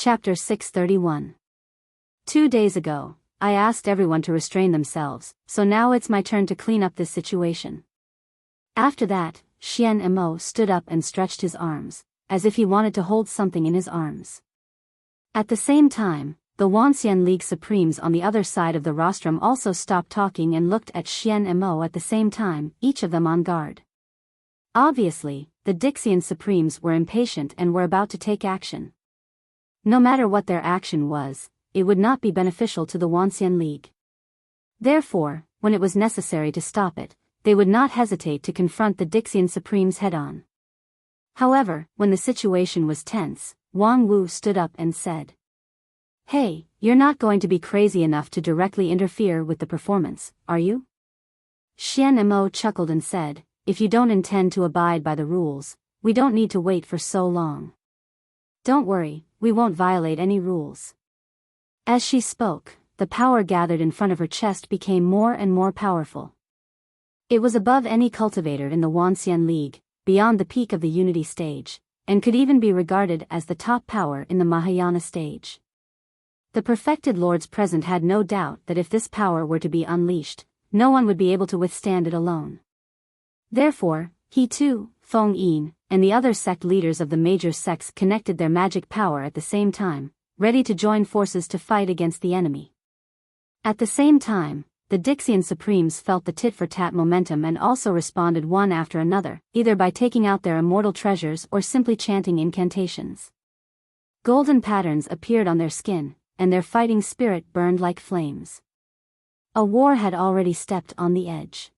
Chapter 631. 2 days ago, I asked everyone to restrain themselves, so now it's my turn to clean up this situation. After that, Xian Mo stood up and stretched his arms, as if he wanted to hold something in his arms. At the same time, the Wuxia League Supremes on the other side of the rostrum also stopped talking and looked at Xian Mo at the same time, each of them on guard. Obviously, the Dixian Supremes were impatient and were about to take action. No matter what their action was, it would not be beneficial to the Wuxia League. Therefore, when it was necessary to stop it, they would not hesitate to confront the Dixian Supremes head-on. However, when the situation was tense, Wang Wu stood up and said, "Hey, you're not going to be crazy enough to directly interfere with the performance, are you?" Xian Mo chuckled and said, "If you don't intend to abide by the rules, we don't need to wait for so long. Don't worry, we won't violate any rules." As she spoke, the power gathered in front of her chest became more and more powerful. It was above any cultivator in the Wuxia League, beyond the peak of the Unity stage, and could even be regarded as the top power in the Mahayana stage. The perfected lords present had no doubt that if this power were to be unleashed, no one would be able to withstand it alone. Therefore, he too, Feng Yin, and the other sect leaders of the major sects connected their magic power at the same time, ready to join forces to fight against the enemy. At the same time, the Dixian Supremes felt the tit-for-tat momentum and also responded one after another, either by taking out their immortal treasures or simply chanting incantations. Golden patterns appeared on their skin, and their fighting spirit burned like flames. A war had already stepped on the edge.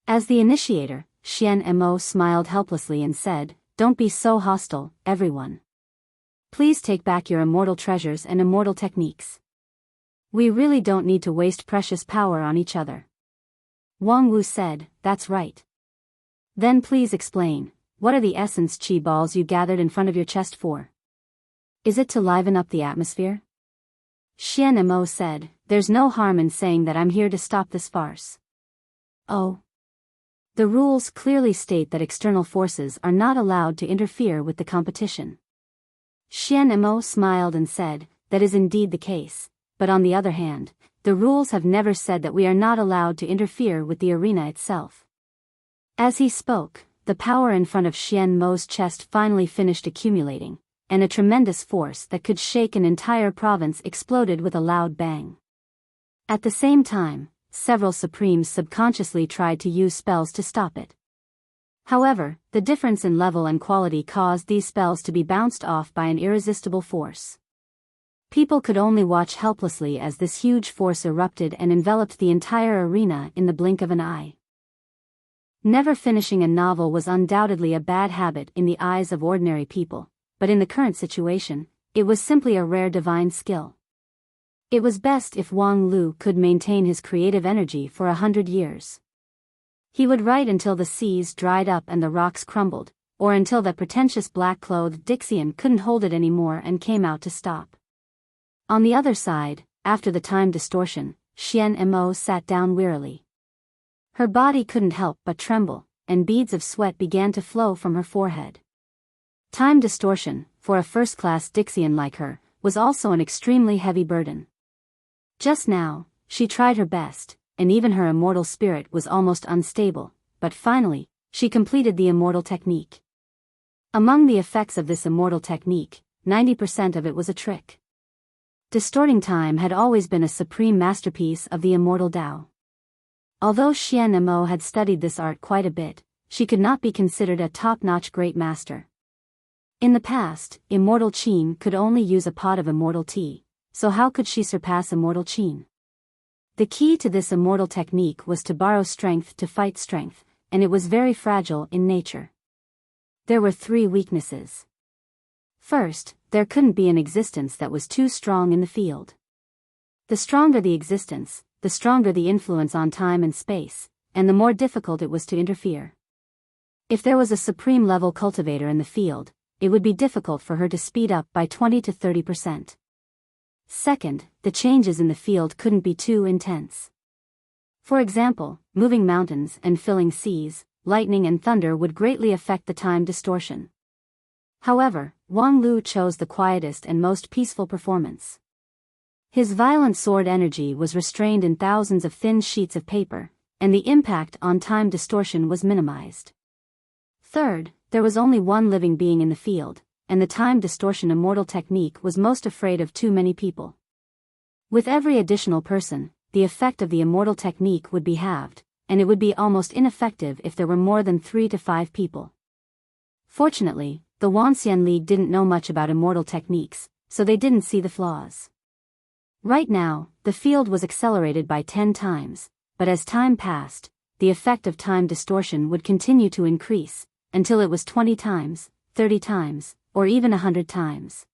As the initiator, Xian Mo smiled helplessly and said, "Don't be so hostile, everyone. Please take back your immortal treasures and immortal techniques. We really don't need to waste precious power on each other." Wang Wu said, "That's right. Then please explain, what are the essence chi balls you gathered in front of your chest for? Is it to liven up the atmosphere?" Xian Mo said, "There's no harm in saying that I'm here to stop this farce." "Oh. The rules clearly state that external forces are not allowed to interfere with the competition." Xian Mo smiled and said, "That is indeed the case, but on the other hand, the rules have never said that we are not allowed to interfere with the arena itself." As he spoke, the power in front of Xian Mo's chest finally finished accumulating, and a tremendous force that could shake an entire province exploded with a loud bang. At the same time, several Supremes subconsciously tried to use spells to stop it. However, the difference in level and quality caused these spells to be bounced off by an irresistible force. People could only watch helplessly as this huge force erupted and enveloped the entire arena in the blink of an eye. Never finishing a novel was undoubtedly a bad habit in the eyes of ordinary people, but in the current situation, it was simply a rare divine skill. It was best if Wang Lu could maintain his creative energy for 100 years. He would write until the seas dried up and the rocks crumbled, or until that pretentious black-clothed Dixian couldn't hold it anymore and came out to stop. On the other side, after the time distortion, Xian Mo sat down wearily. Her body couldn't help but tremble, and beads of sweat began to flow from her forehead. Time distortion, for a first-class Dixian like her, was also an extremely heavy burden. Just now, she tried her best, and even her immortal spirit was almost unstable, but finally, she completed the immortal technique. Among the effects of this immortal technique, 90% of it was a trick. Distorting time had always been a supreme masterpiece of the immortal Tao. Although Xian Mo had studied this art quite a bit, she could not be considered a top-notch great master. In the past, immortal Qin could only use a pot of immortal tea, so how could she surpass immortal Qin? The key to this immortal technique was to borrow strength to fight strength, and it was very fragile in nature. There were 3 weaknesses. First, there couldn't be an existence that was too strong in the field. The stronger the existence, the stronger the influence on time and space, and the more difficult it was to interfere. If there was a supreme-level cultivator in the field, it would be difficult for her to speed up by 20 to 30%. Second, the changes in the field couldn't be too intense. For example, moving mountains and filling seas, lightning and thunder would greatly affect the time distortion. However, Wang Lu chose the quietest and most peaceful performance. His violent sword energy was restrained in thousands of thin sheets of paper, and the impact on time distortion was minimized. Third, there was only one living being in the field, and the time distortion immortal technique was most afraid of too many people. With every additional person, the effect of the immortal technique would be halved, and it would be almost ineffective if there were more than 3 to 5 people. Fortunately, the Wanxian League didn't know much about immortal techniques, so they didn't see the flaws. Right now, the field was accelerated by 10 times, but as time passed, the effect of time distortion would continue to increase, until it was 20 times, 30 times, or even 100 times.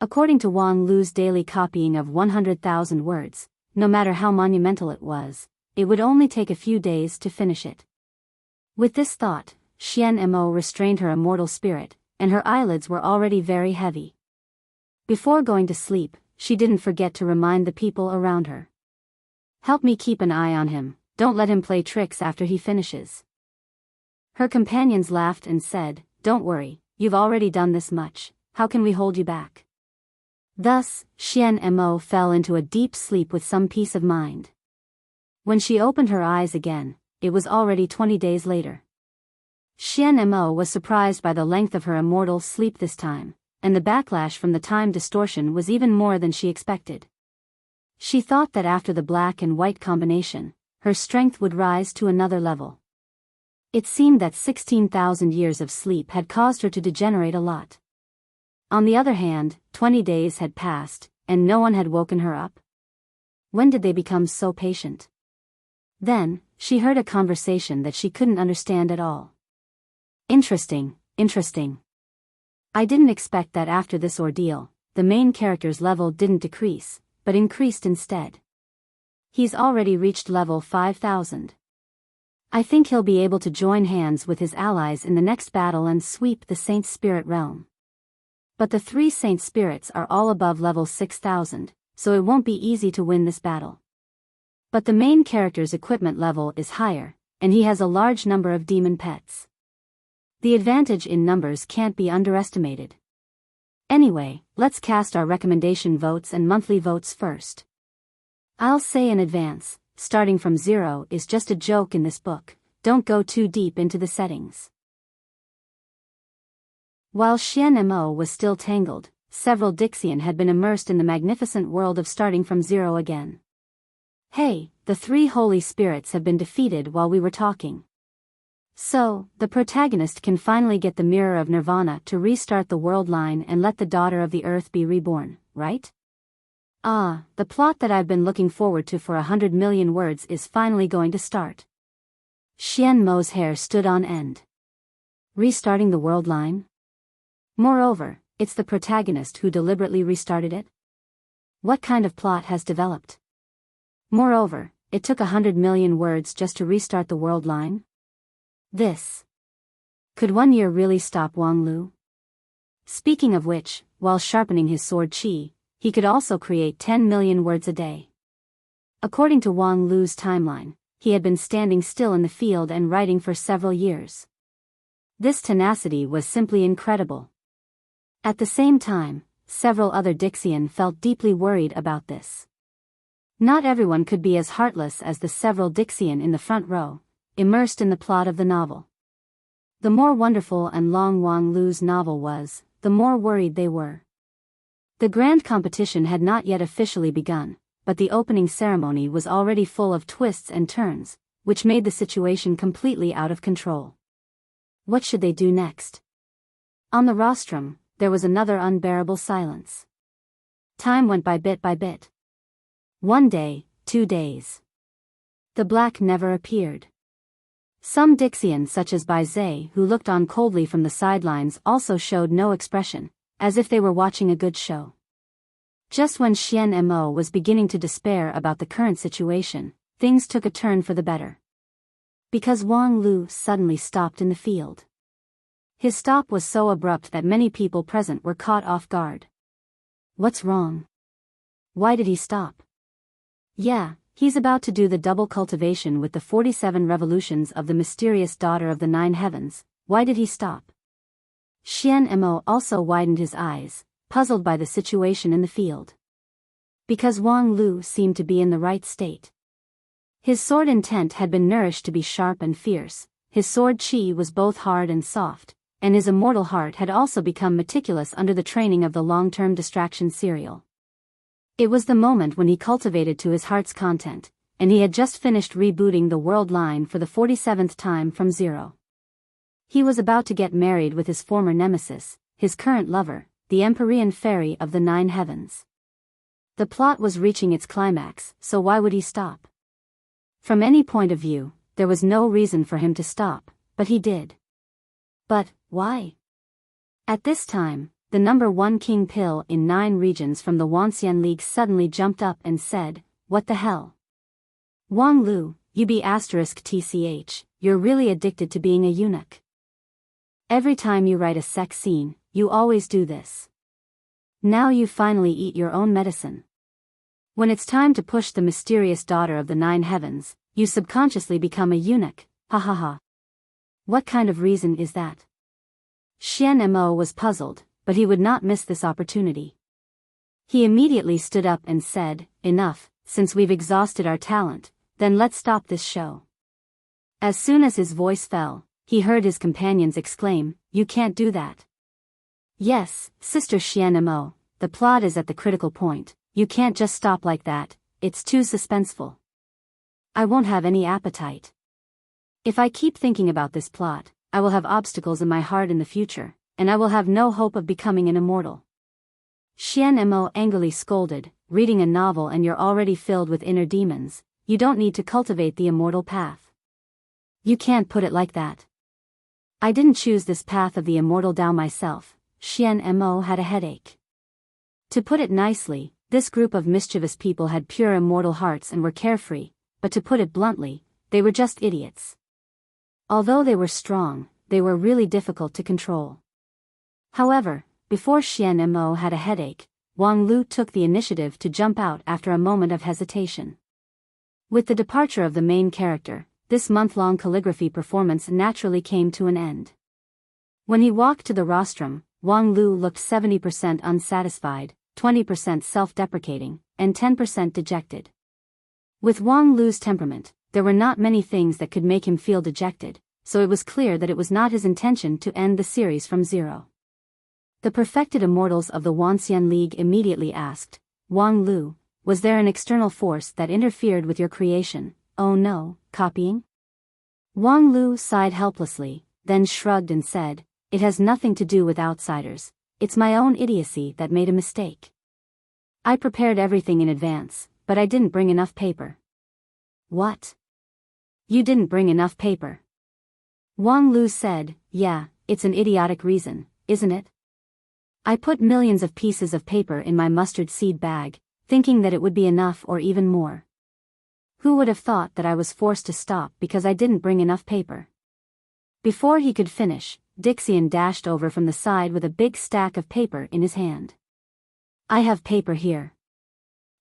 According to Wang Lu's daily copying of 100,000 words, no matter how monumental it would only take a few days to finish it. With this thought, Xian Mo restrained her immortal spirit, and her eyelids were already very heavy. Before going to sleep, she didn't forget to remind the people around her. "Help me keep an eye on him, don't let him play tricks after he finishes." Her companions laughed and said, "Don't worry, you've already done this much, how can we hold you back?" Thus, Xian Mo fell into a deep sleep with some peace of mind. When she opened her eyes again, it was already 20 days later. Xian Mo was surprised by the length of her immortal sleep this time, and the backlash from the time distortion was even more than she expected. She thought that after the black and white combination, her strength would rise to another level. It seemed that 16,000 years of sleep had caused her to degenerate a lot. On the other hand, 20 days had passed, and no one had woken her up. When did they become so patient? Then, she heard a conversation that she couldn't understand at all. Interesting. I didn't expect that after this ordeal, the main character's level didn't decrease, but increased instead. He's already reached level 5,000. I think he'll be able to join hands with his allies in the next battle and sweep the Saint Spirit realm. But the 3 Saint Spirits are all above level 6,000, so it won't be easy to win this battle. But the main character's equipment level is higher, and he has a large number of demon pets. The advantage in numbers can't be underestimated. Anyway, let's cast our recommendation votes and monthly votes first. I'll say in advance, starting from 0 is just a joke in this book, don't go too deep into the settings. While Xian Mo was still tangled, several Dixian had been immersed in the magnificent world of starting from 0 again. "Hey, the 3 holy spirits have been defeated while we were talking. So, the protagonist can finally get the Mirror of Nirvana to restart the world line and let the Daughter of the Earth be reborn, right? Ah, the plot that I've been looking forward to for 100 million words is finally going to start." Xian Mo's hair stood on end. Restarting the world line? Moreover, it's the protagonist who deliberately restarted it? What kind of plot has developed? Moreover, it took 100 million words just to restart the world line? This. Could 1 year really stop Wang Lu? Speaking of which, while sharpening his sword qi, he could also create 10 million words a day. According to Wang Lu's timeline, he had been standing still in the field and writing for several years. This tenacity was simply incredible. At the same time, several other Dixian felt deeply worried about this. Not everyone could be as heartless as the several Dixian in the front row, immersed in the plot of the novel. The more wonderful and long Wang Lu's novel was, the more worried they were. The grand competition had not yet officially begun, but the opening ceremony was already full of twists and turns, which made the situation completely out of control. What should they do next? On the rostrum, there was another unbearable silence. Time went by bit by bit. 1 day, 2 days. The black never appeared. Some Dixian such as Bai Zhe who looked on coldly from the sidelines also showed no expression, as if they were watching a good show. Just when Xian Mo was beginning to despair about the current situation, things took a turn for the better. Because Wang Lu suddenly stopped in the field. His stop was so abrupt that many people present were caught off guard. What's wrong? Why did he stop? Yeah, he's about to do the double cultivation with the 47 revolutions of the mysterious Daughter of the 9 Heavens. Why did he stop? Xian Mo also widened his eyes, puzzled by the situation in the field. Because Wang Lu seemed to be in the right state. His sword intent had been nourished to be sharp and fierce, his sword chi was both hard and soft, and his immortal heart had also become meticulous under the training of the long-term distraction serial. It was the moment when he cultivated to his heart's content, and he had just finished rebooting the world line for the 47th time from zero. He was about to get married with his former nemesis, his current lover, the Empyrean fairy of the 9 heavens. The plot was reaching its climax, so why would he stop? From any point of view, there was no reason for him to stop, but he did. But, why? At this time, the number 1 king pill in 9 regions from the Wanxian League suddenly jumped up and said, "What the hell? Wang Lu, you be *tch, you're really addicted to being a eunuch. Every time you write a sex scene, you always do this. Now you finally eat your own medicine. When it's time to push the mysterious daughter of the 9 heavens, you subconsciously become a eunuch, ha ha ha. What kind of reason is that?" Xian Mo was puzzled, but he would not miss this opportunity. He immediately stood up and said, "Enough, since we've exhausted our talent, then let's stop this show." As soon as his voice fell, he heard his companions exclaim, "You can't do that." "Yes, Sister Xian Mo, the plot is at the critical point, you can't just stop like that, it's too suspenseful. I won't have any appetite. If I keep thinking about this plot, I will have obstacles in my heart in the future, and I will have no hope of becoming an immortal." Xian Mo angrily scolded, "Reading a novel and you're already filled with inner demons, you don't need to cultivate the immortal path. You can't put it like that. I didn't choose this path of the immortal Tao myself." Xian Mo had a headache. To put it nicely, this group of mischievous people had pure immortal hearts and were carefree, but to put it bluntly, they were just idiots. Although they were strong, they were really difficult to control. However, before Xian Mo had a headache, Wang Lu took the initiative to jump out after a moment of hesitation. With the departure of the main character, this month-long calligraphy performance naturally came to an end. When he walked to the rostrum, Wang Lu looked 70% unsatisfied, 20% self-deprecating, and 10% dejected. With Wang Lu's temperament, there were not many things that could make him feel dejected, so it was clear that it was not his intention to end the series from zero. The perfected immortals of the Wanxian League immediately asked, "Wang Lu, was there an external force that interfered with your creation? Oh no, copying?" Wang Lu sighed helplessly, then shrugged and said, "It has nothing to do with outsiders, it's my own idiocy that made a mistake. I prepared everything in advance, but I didn't bring enough paper." "What? You didn't bring enough paper?" Wang Lu said, "Yeah, it's an idiotic reason, isn't it? I put millions of pieces of paper in my mustard seed bag, thinking that it would be enough or even more. Who would have thought that I was forced to stop because I didn't bring enough paper?" Before he could finish, Dixian dashed over from the side with a big stack of paper in his hand. "I have paper here.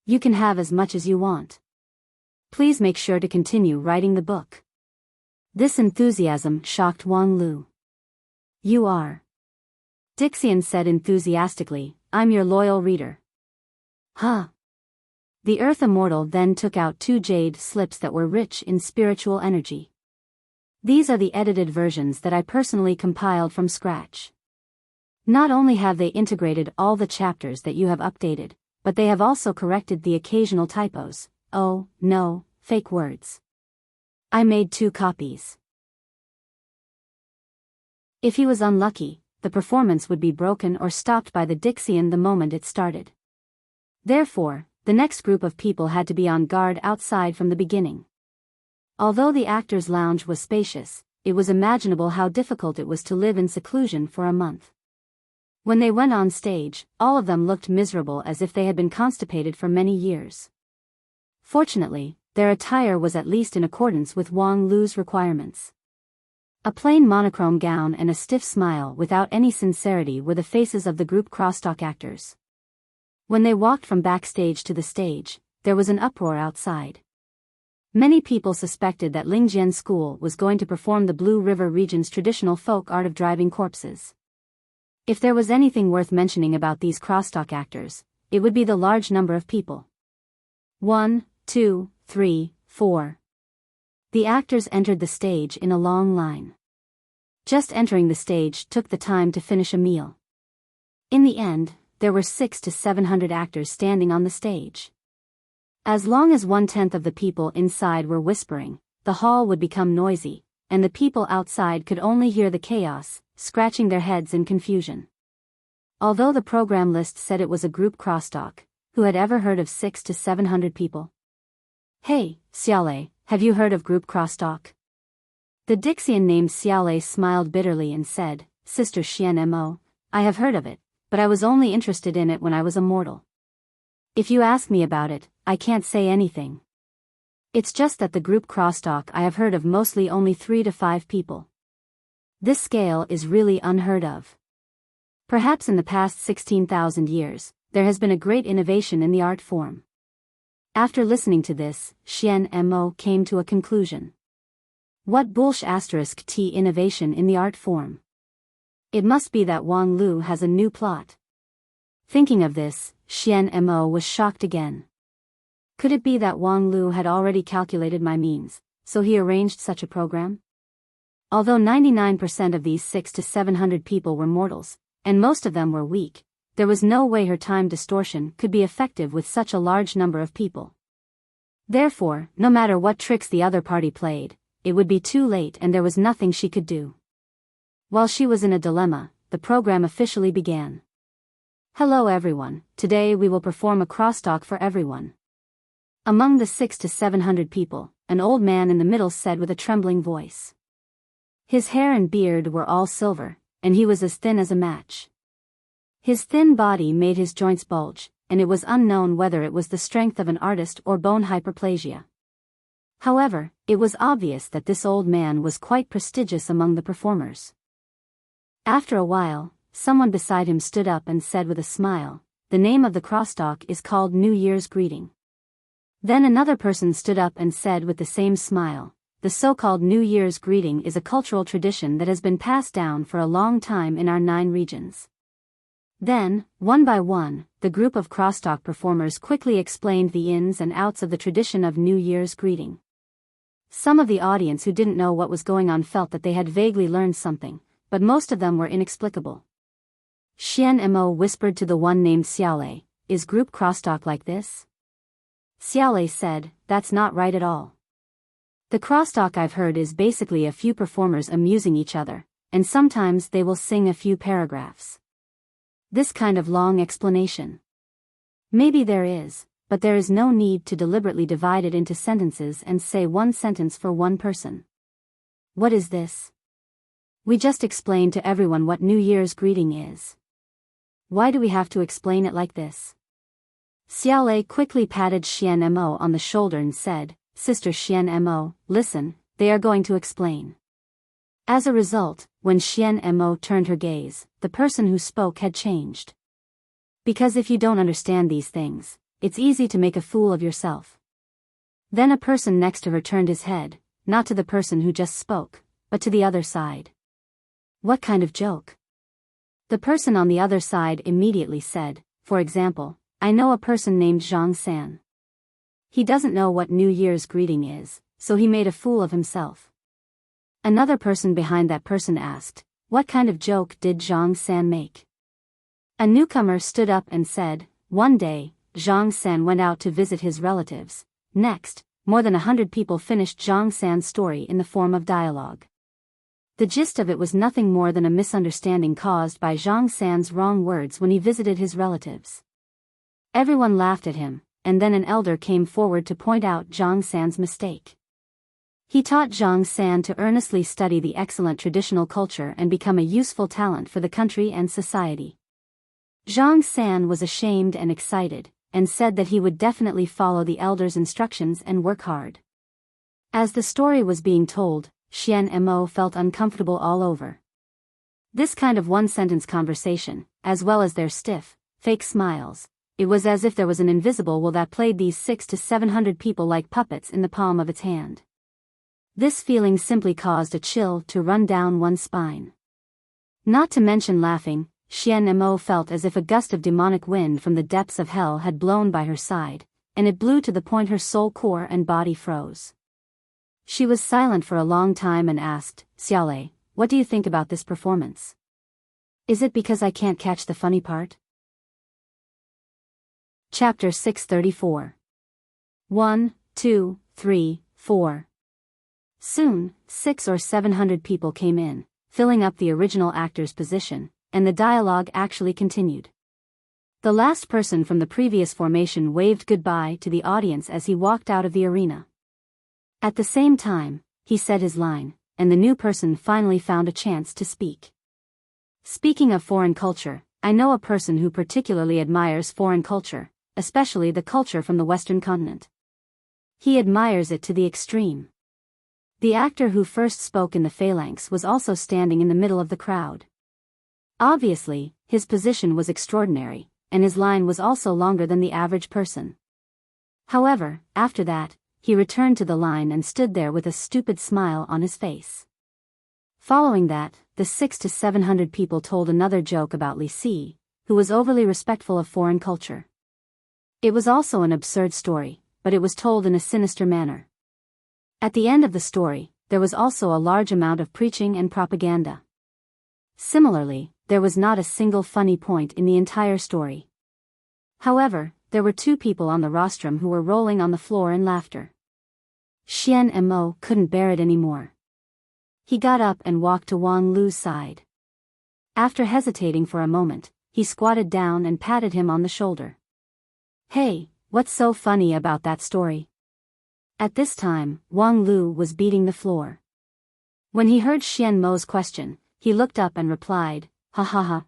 You can have as much as you want. Please make sure to continue writing the book." This enthusiasm shocked Wang Lu. "You are?" Dixian said enthusiastically, "I'm your loyal reader." "Huh." The Earth Immortal then took out 2 jade slips that were rich in spiritual energy. "These are the edited versions that I personally compiled from scratch. Not only have they integrated all the chapters that you have updated, but they have also corrected the occasional typos, oh, no, fake words. I made 2 copies." If he was unlucky, the performance would be broken or stopped by the Dixian the moment it started. Therefore, the next group of people had to be on guard outside from the beginning. Although the actors' lounge was spacious, it was imaginable how difficult it was to live in seclusion for a month. When they went on stage, all of them looked miserable as if they had been constipated for many years. Fortunately, their attire was at least in accordance with Wang Lu's requirements. A plain monochrome gown and a stiff smile without any sincerity were the faces of the group crosstalk actors. When they walked from backstage to the stage, there was an uproar outside. Many people suspected that Lingjian School was going to perform the Blue River region's traditional folk art of driving corpses. If there was anything worth mentioning about these crosstalk actors, it would be the large number of people. 1, 2, 3, 4. The actors entered the stage in a long line. Just entering the stage took the time to finish a meal. In the end, there were 600 to 700 actors standing on the stage. As long as 1/10 of the people inside were whispering, the hall would become noisy, and the people outside could only hear the chaos, scratching their heads in confusion. Although the program list said it was a group crosstalk, who had ever heard of 600 to 700 people? Hey, Xiaolei, have you heard of group crosstalk? The Dixian named Xiaolei smiled bitterly and said, Sister Xian, I have heard of it, but I was only interested in it when I was a mortal. If you ask me about it, I can't say anything. It's just that the group crosstalk I have heard of mostly only 3 to 5 people. This scale is really unheard of. Perhaps in the past 16,000 years, there has been a great innovation in the art form. After listening to this, Xian Mo came to a conclusion. What **t innovation in the art form? It must be that Wang Lu has a new plot. Thinking of this, Xian Mo was shocked again. Could it be that Wang Lu had already calculated my means, so he arranged such a program? Although 99% of these 600 to 700 people were mortals, and most of them were weak, there was no way her time distortion could be effective with such a large number of people. Therefore, no matter what tricks the other party played, it would be too late and there was nothing she could do. While she was in a dilemma, the program officially began. Hello everyone, today we will perform a crosstalk for everyone. Among the 600 to 700 people, an old man in the middle said with a trembling voice. His hair and beard were all silver, and he was as thin as a match. His thin body made his joints bulge, and it was unknown whether it was the strength of an artist or bone hyperplasia. However, it was obvious that this old man was quite prestigious among the performers. After a while, someone beside him stood up and said with a smile, the name of the crosstalk is called New Year's Greeting. Then another person stood up and said with the same smile, the so-called New Year's Greeting is a cultural tradition that has been passed down for a long time in our 9 regions. Then, one by one, the group of crosstalk performers quickly explained the ins and outs of the tradition of New Year's Greeting. Some of the audience who didn't know what was going on felt that they had vaguely learned something, but most of them were inexplicable. Xian Mo whispered to the one named Xiaolei, is group crosstalk like this? Xiaolei said, that's not right at all. The crosstalk I've heard is basically a few performers amusing each other, and sometimes they will sing a few paragraphs. This kind of long explanation. Maybe there is, but there is no need to deliberately divide it into sentences and say one sentence for one person. What is this? We just explained to everyone what New Year's Greeting is. Why do we have to explain it like this? Xiaolei quickly patted Xian Mo on the shoulder and said, Sister Xian Mo, listen, they are going to explain. As a result, when Xian Mo turned her gaze, the person who spoke had changed. Because if you don't understand these things, it's easy to make a fool of yourself. Then a person next to her turned his head, not to the person who just spoke, but to the other side. What kind of joke? The person on the other side immediately said, for example, I know a person named Zhang San. He doesn't know what New Year's Greeting is, so he made a fool of himself. Another person behind that person asked, what kind of joke did Zhang San make? A newcomer stood up and said, one day, Zhang San went out to visit his relatives. Next, more than 100 people finished Zhang San's story in the form of dialogue. The gist of it was nothing more than a misunderstanding caused by Zhang San's wrong words when he visited his relatives. Everyone laughed at him, and then an elder came forward to point out Zhang San's mistake. He taught Zhang San to earnestly study the excellent traditional culture and become a useful talent for the country and society. Zhang San was ashamed and excited, and said that he would definitely follow the elder's instructions and work hard. As the story was being told, Xian Mo felt uncomfortable all over. This kind of one-sentence conversation, as well as their stiff, fake smiles, it was as if there was an invisible will that played these 600 to 700 people like puppets in the palm of its hand. This feeling simply caused a chill to run down one's spine. Not to mention laughing, Xian Mo felt as if a gust of demonic wind from the depths of hell had blown by her side, and it blew to the point her soul core and body froze. She was silent for a long time and asked, Xiaolei, what do you think about this performance? Is it because I can't catch the funny part? Chapter 634. 1, 2, 3, 4. Soon, 600 or 700 people came in, filling up the original actor's position, and the dialogue actually continued. The last person from the previous formation waved goodbye to the audience as he walked out of the arena. At the same time, he said his line, and the new person finally found a chance to speak. Speaking of foreign culture, I know a person who particularly admires foreign culture, especially the culture from the Western continent. He admires it to the extreme. The actor who first spoke in the phalanx was also standing in the middle of the crowd. Obviously, his position was extraordinary, and his line was also longer than the average person. However, after that, he returned to the line and stood there with a stupid smile on his face. Following that, the 600 to 700 people told another joke about Li Si, who was overly respectful of foreign culture. It was also an absurd story, but it was told in a sinister manner. At the end of the story, there was also a large amount of preaching and propaganda. Similarly, there was not a single funny point in the entire story. However, there were 2 people on the rostrum who were rolling on the floor in laughter. Xian Mo couldn't bear it anymore. He got up and walked to Wang Lu's side. After hesitating for a moment, he squatted down and patted him on the shoulder. Hey, what's so funny about that story? At this time, Wang Lu was beating the floor. When he heard Xian Mo's question, he looked up and replied, ha ha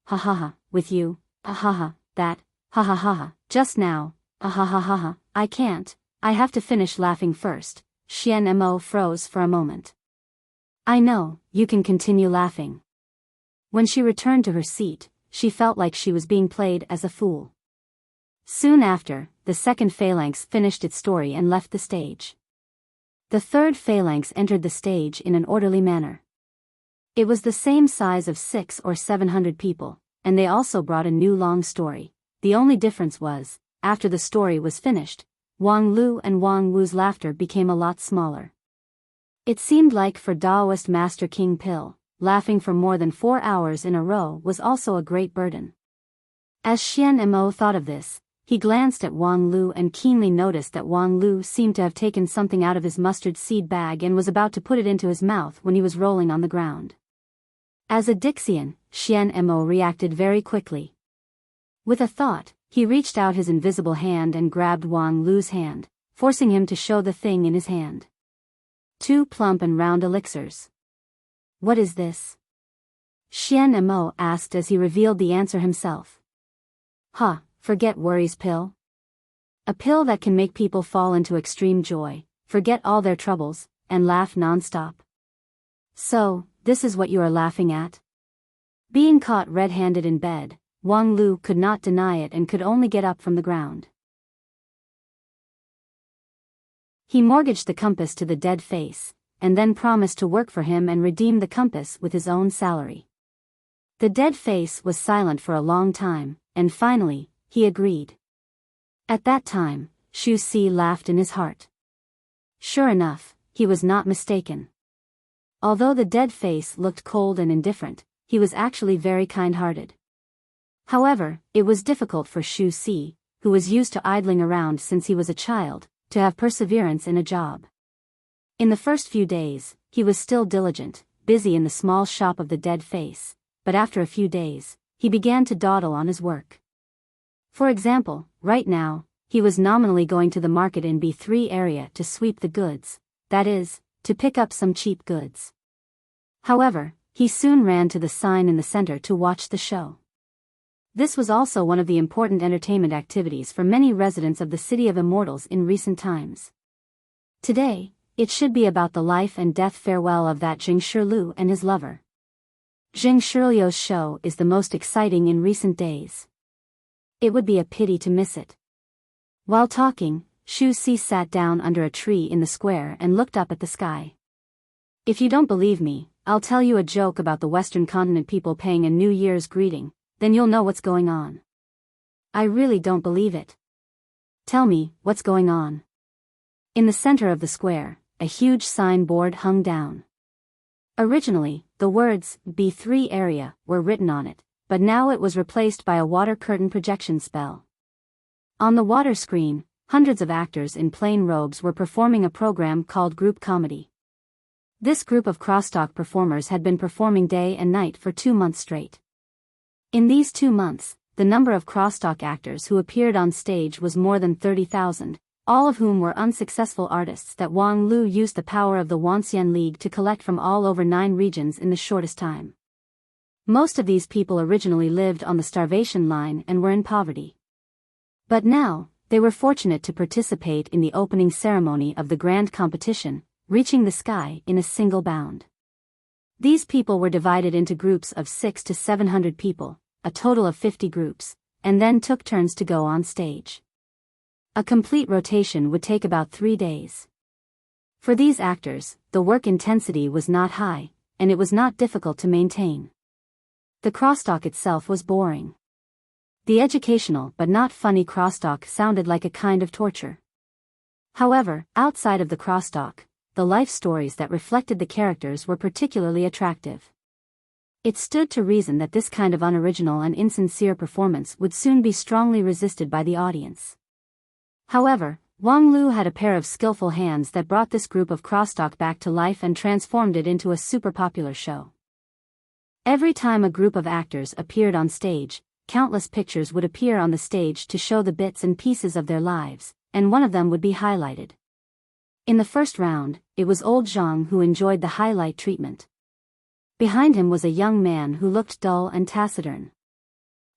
ha, with you, ha ha ha, that, ha ha ha, just now, ha ha ha, I can't, I have to finish laughing first. Xian Mo froze for a moment. I know, you can continue laughing. When she returned to her seat, she felt like she was being played as a fool. Soon after, the second phalanx finished its story and left the stage. The third phalanx entered the stage in an orderly manner. It was the same size of 600 or 700 people, and they also brought a new long story. The only difference was, after the story was finished, Wang Lu and Wang Wu's laughter became a lot smaller. It seemed like for Taoist Master King Pill, laughing for more than 4 hours in a row was also a great burden. As Xian Mo thought of this, he glanced at Wang Lu and keenly noticed that Wang Lu seemed to have taken something out of his mustard seed bag and was about to put it into his mouth when he was rolling on the ground. As a Dixian, Xian Mo reacted very quickly. With a thought, he reached out his invisible hand and grabbed Wang Lu's hand, forcing him to show the thing in his hand. 2 plump and round elixirs. What is this? Xian Mo asked as he revealed the answer himself. Huh. Forget worries pill. A pill that can make people fall into extreme joy, forget all their troubles, and laugh non-stop. So, this is what you are laughing at? Being caught red-handed in bed, Wang Lu could not deny it and could only get up from the ground. He mortgaged the compass to the dead face, and then promised to work for him and redeem the compass with his own salary. The dead face was silent for a long time, and finally, he agreed. At that time, Shu Si laughed in his heart. Sure enough, he was not mistaken. Although the dead face looked cold and indifferent, he was actually very kind-hearted. However, it was difficult for Shu Si, who was used to idling around since he was a child, to have perseverance in a job. In the first few days, he was still diligent, busy in the small shop of the dead face, but after a few days, he began to dawdle on his work. For example, right now, he was nominally going to the market in B3 area to sweep the goods, that is, to pick up some cheap goods. However, he soon ran to the sign in the center to watch the show. This was also one of the important entertainment activities for many residents of the City of Immortals in recent times. Today, it should be about the life and death farewell of that Jing Shiliu and his lover. Jing Shiliu's show is the most exciting in recent days. It would be a pity to miss it. While talking, Shu Si sat down under a tree in the square and looked up at the sky. If you don't believe me, I'll tell you a joke about the Western continent people paying a New Year's greeting, then you'll know what's going on. I really don't believe it. Tell me, what's going on? In the center of the square, a huge signboard hung down. Originally, the words, B3 area, were written on it, but now it was replaced by a water curtain projection spell. On the water screen, hundreds of actors in plain robes were performing a program called group comedy. This group of crosstalk performers had been performing day and night for 2 months straight. In these 2 months, the number of crosstalk actors who appeared on stage was more than 30,000, all of whom were unsuccessful artists that Wang Lu used the power of the Wanxian League to collect from all over 9 regions in the shortest time. Most of these people originally lived on the starvation line and were in poverty. But now, they were fortunate to participate in the opening ceremony of the grand competition, reaching the sky in a single bound. These people were divided into groups of 600 to 700 people, a total of 50 groups, and then took turns to go on stage. A complete rotation would take about 3 days. For these actors, the work intensity was not high, and it was not difficult to maintain. The crosstalk itself was boring. The educational but not funny crosstalk sounded like a kind of torture. However, outside of the crosstalk, the life stories that reflected the characters were particularly attractive. It stood to reason that this kind of unoriginal and insincere performance would soon be strongly resisted by the audience. However, Wang Lu had a pair of skillful hands that brought this group of crosstalk back to life and transformed it into a super popular show. Every time a group of actors appeared on stage, countless pictures would appear on the stage to show the bits and pieces of their lives, and one of them would be highlighted. In the first round, it was old Zhang who enjoyed the highlight treatment. Behind him was a young man who looked dull and taciturn.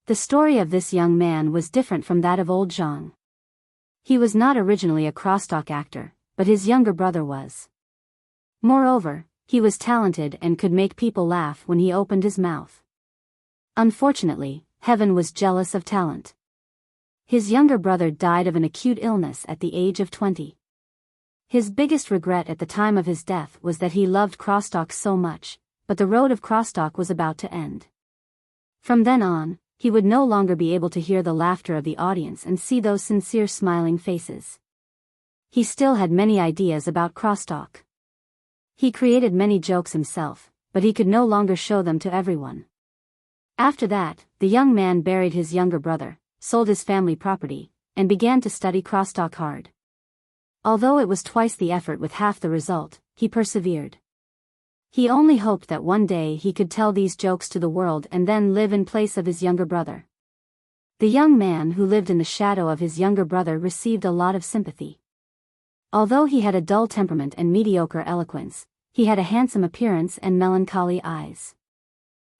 The story of this young man was different from that of old Zhang. He was not originally a crosstalk actor, but his younger brother was. Moreover, he was talented and could make people laugh when he opened his mouth. Unfortunately, Heaven was jealous of talent. His younger brother died of an acute illness at the age of 20. His biggest regret at the time of his death was that he loved crosstalk so much, but the road of crosstalk was about to end. From then on, he would no longer be able to hear the laughter of the audience and see those sincere smiling faces. He still had many ideas about crosstalk. He created many jokes himself, but he could no longer show them to everyone. After that, the young man buried his younger brother, sold his family property, and began to study crosstalk hard. Although it was twice the effort with half the result, he persevered. He only hoped that one day he could tell these jokes to the world and then live in place of his younger brother. The young man who lived in the shadow of his younger brother received a lot of sympathy. Although he had a dull temperament and mediocre eloquence, he had a handsome appearance and melancholy eyes.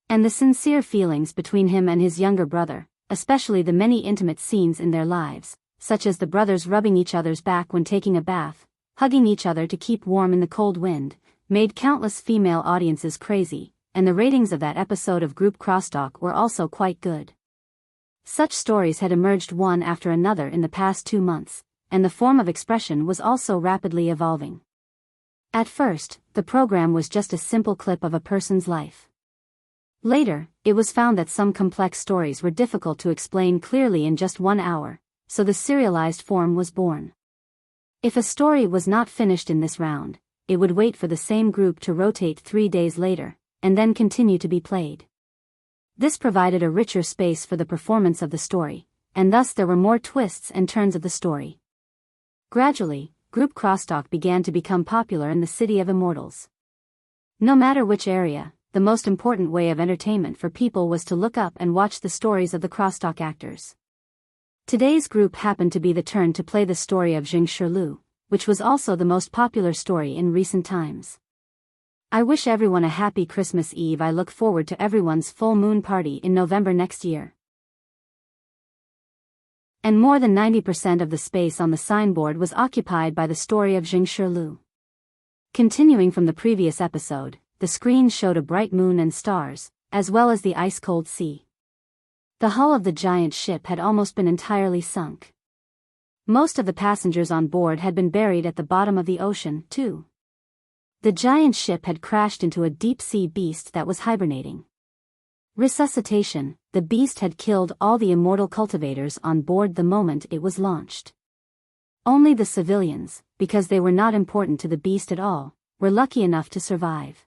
And the sincere feelings between him and his younger brother, especially the many intimate scenes in their lives, such as the brothers rubbing each other's back when taking a bath, hugging each other to keep warm in the cold wind, made countless female audiences crazy, and the ratings of that episode of group crosstalk were also quite good. Such stories had emerged one after another in the past 2 months, and the form of expression was also rapidly evolving. At first, the program was just a simple clip of a person's life. Later, it was found that some complex stories were difficult to explain clearly in just 1 hour, so the serialized form was born. If a story was not finished in this round, it would wait for the same group to rotate 3 days later, and then continue to be played. This provided a richer space for the performance of the story, and thus there were more twists and turns of the story. Gradually, group crosstalk began to become popular in the City of Immortals. No matter which area, the most important way of entertainment for people was to look up and watch the stories of the crosstalk actors. Today's group happened to be the turn to play the story of Jing Shilu, which was also the most popular story in recent times. I wish everyone a happy Christmas Eve. I look forward to everyone's full moon party in November next year. And more than 90% of the space on the signboard was occupied by the story of Jing Shilu. Continuing from the previous episode, the screen showed a bright moon and stars, as well as the ice-cold sea. The hull of the giant ship had almost been entirely sunk. Most of the passengers on board had been buried at the bottom of the ocean, too. The giant ship had crashed into a deep-sea beast that was hibernating. Resuscitation, the beast had killed all the immortal cultivators on board the moment it was launched. Only the civilians, because they were not important to the beast at all, were lucky enough to survive.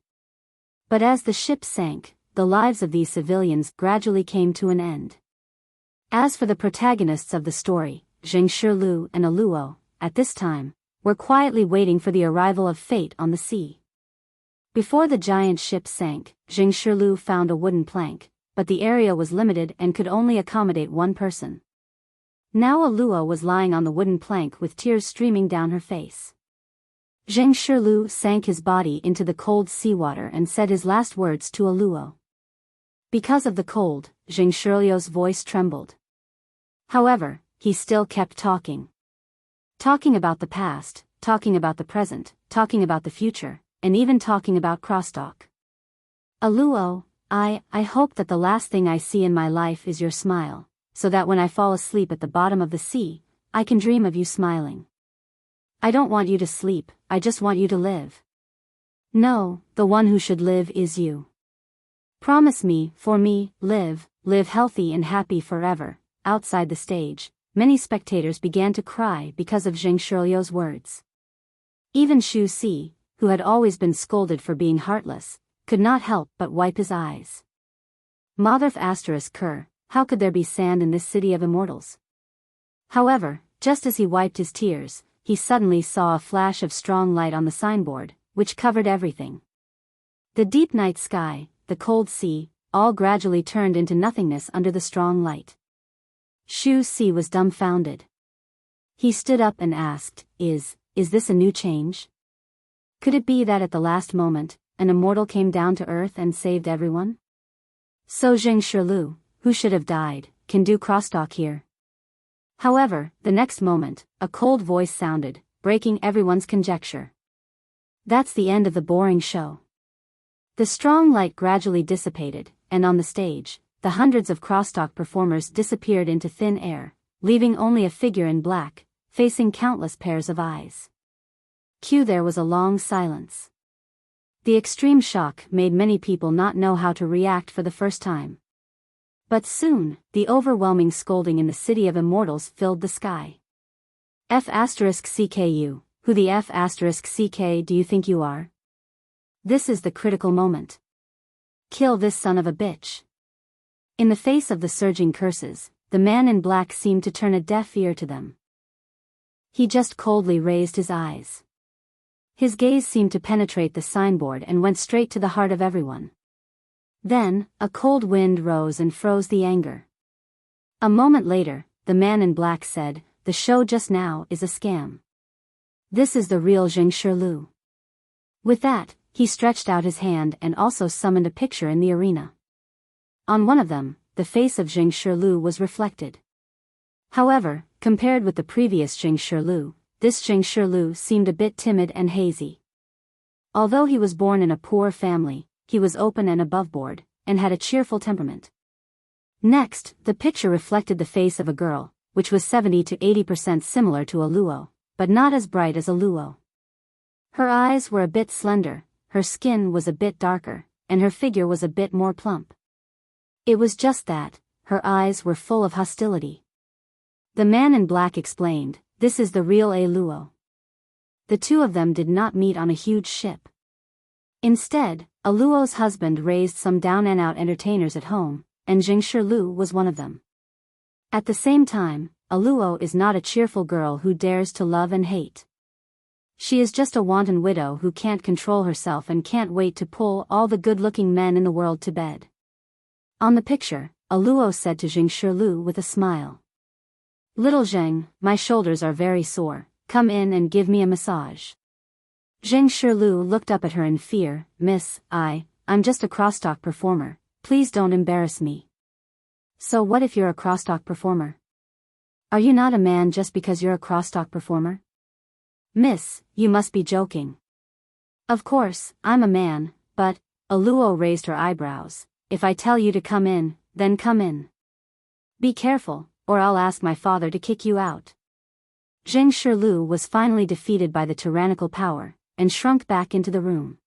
But as the ship sank, the lives of these civilians gradually came to an end. As for the protagonists of the story, Zheng Shilu and Aluo, at this time, were quietly waiting for the arrival of fate on the sea. Before the giant ship sank, Zheng Shilu found a wooden plank, but the area was limited and could only accommodate one person. Now Aluo was lying on the wooden plank with tears streaming down her face. Zheng Shilu sank his body into the cold seawater and said his last words to Aluo. Because of the cold, Zheng Shilu's voice trembled. However, he still kept talking. Talking about the past, talking about the present, talking about the future, and even talking about crosstalk. Aluo, I hope that the last thing I see in my life is your smile, so that when I fall asleep at the bottom of the sea, I can dream of you smiling. I don't want you to sleep, I just want you to live. No, the one who should live is you. Promise me, for me, live healthy and happy forever. Outside the stage, many spectators began to cry because of Zheng Shilu's words. Even Xu Si, who had always been scolded for being heartless, could not help but wipe his eyes. Motherf *Ker, how could there be sand in this city of immortals? However, just as he wiped his tears, he suddenly saw a flash of strong light on the signboard, which covered everything. The deep night sky, the cold sea, all gradually turned into nothingness under the strong light. Xu Si was dumbfounded. He stood up and asked, Is this a new change? Could it be that at the last moment, an immortal came down to earth and saved everyone? So Zheng Shilu, who should have died, can do crosstalk here. However, the next moment, a cold voice sounded, breaking everyone's conjecture. That's the end of the boring show. The strong light gradually dissipated, and on the stage, the hundreds of crosstalk performers disappeared into thin air, leaving only a figure in black, facing countless pairs of eyes. There was a long silence. The extreme shock made many people not know how to react for the first time. But soon, the overwhelming scolding in the city of immortals filled the sky. F***CKU, who the F***CK do you think you are? This is the critical moment. Kill this son of a bitch. In the face of the surging curses, the man in black seemed to turn a deaf ear to them. He just coldly raised his eyes. His gaze seemed to penetrate the signboard and went straight to the heart of everyone. Then, a cold wind rose and froze the anger. A moment later, the man in black said, "The show just now is a scam. This is the real Zheng Shilu." With that, he stretched out his hand and also summoned a picture in the arena. On one of them, the face of Zheng Shilu was reflected. However, compared with the previous Zheng Shilu, this Zheng Shilu seemed a bit timid and hazy. Although he was born in a poor family, he was open and aboveboard, and had a cheerful temperament. Next, the picture reflected the face of a girl, which was 70 to 80% similar to Aluo, but not as bright as Aluo. Her eyes were a bit slender, her skin was a bit darker, and her figure was a bit more plump. It was just that, her eyes were full of hostility. The man in black explained, "This is the real Aluo." The two of them did not meet on a huge ship. Instead, Aluo's husband raised some down-and-out entertainers at home, and Zheng Shilu was one of them. At the same time, Aluo is not a cheerful girl who dares to love and hate. She is just a wanton widow who can't control herself and can't wait to pull all the good-looking men in the world to bed. On the picture, Aluo said to Zheng Shilu with a smile, "Little Zheng, my shoulders are very sore, come in and give me a massage." Zheng Shilu looked up at her in fear, "Miss, I'm just a crosstalk performer, please don't embarrass me." "So what if you're a crosstalk performer? Are you not a man just because you're a crosstalk performer?" "Miss, you must be joking." "Of course, I'm a man, but," Aluo raised her eyebrows, "if I tell you to come in, then come in. Be careful, or I'll ask my father to kick you out." Zheng Shilu was finally defeated by the tyrannical power, and shrunk back into the room.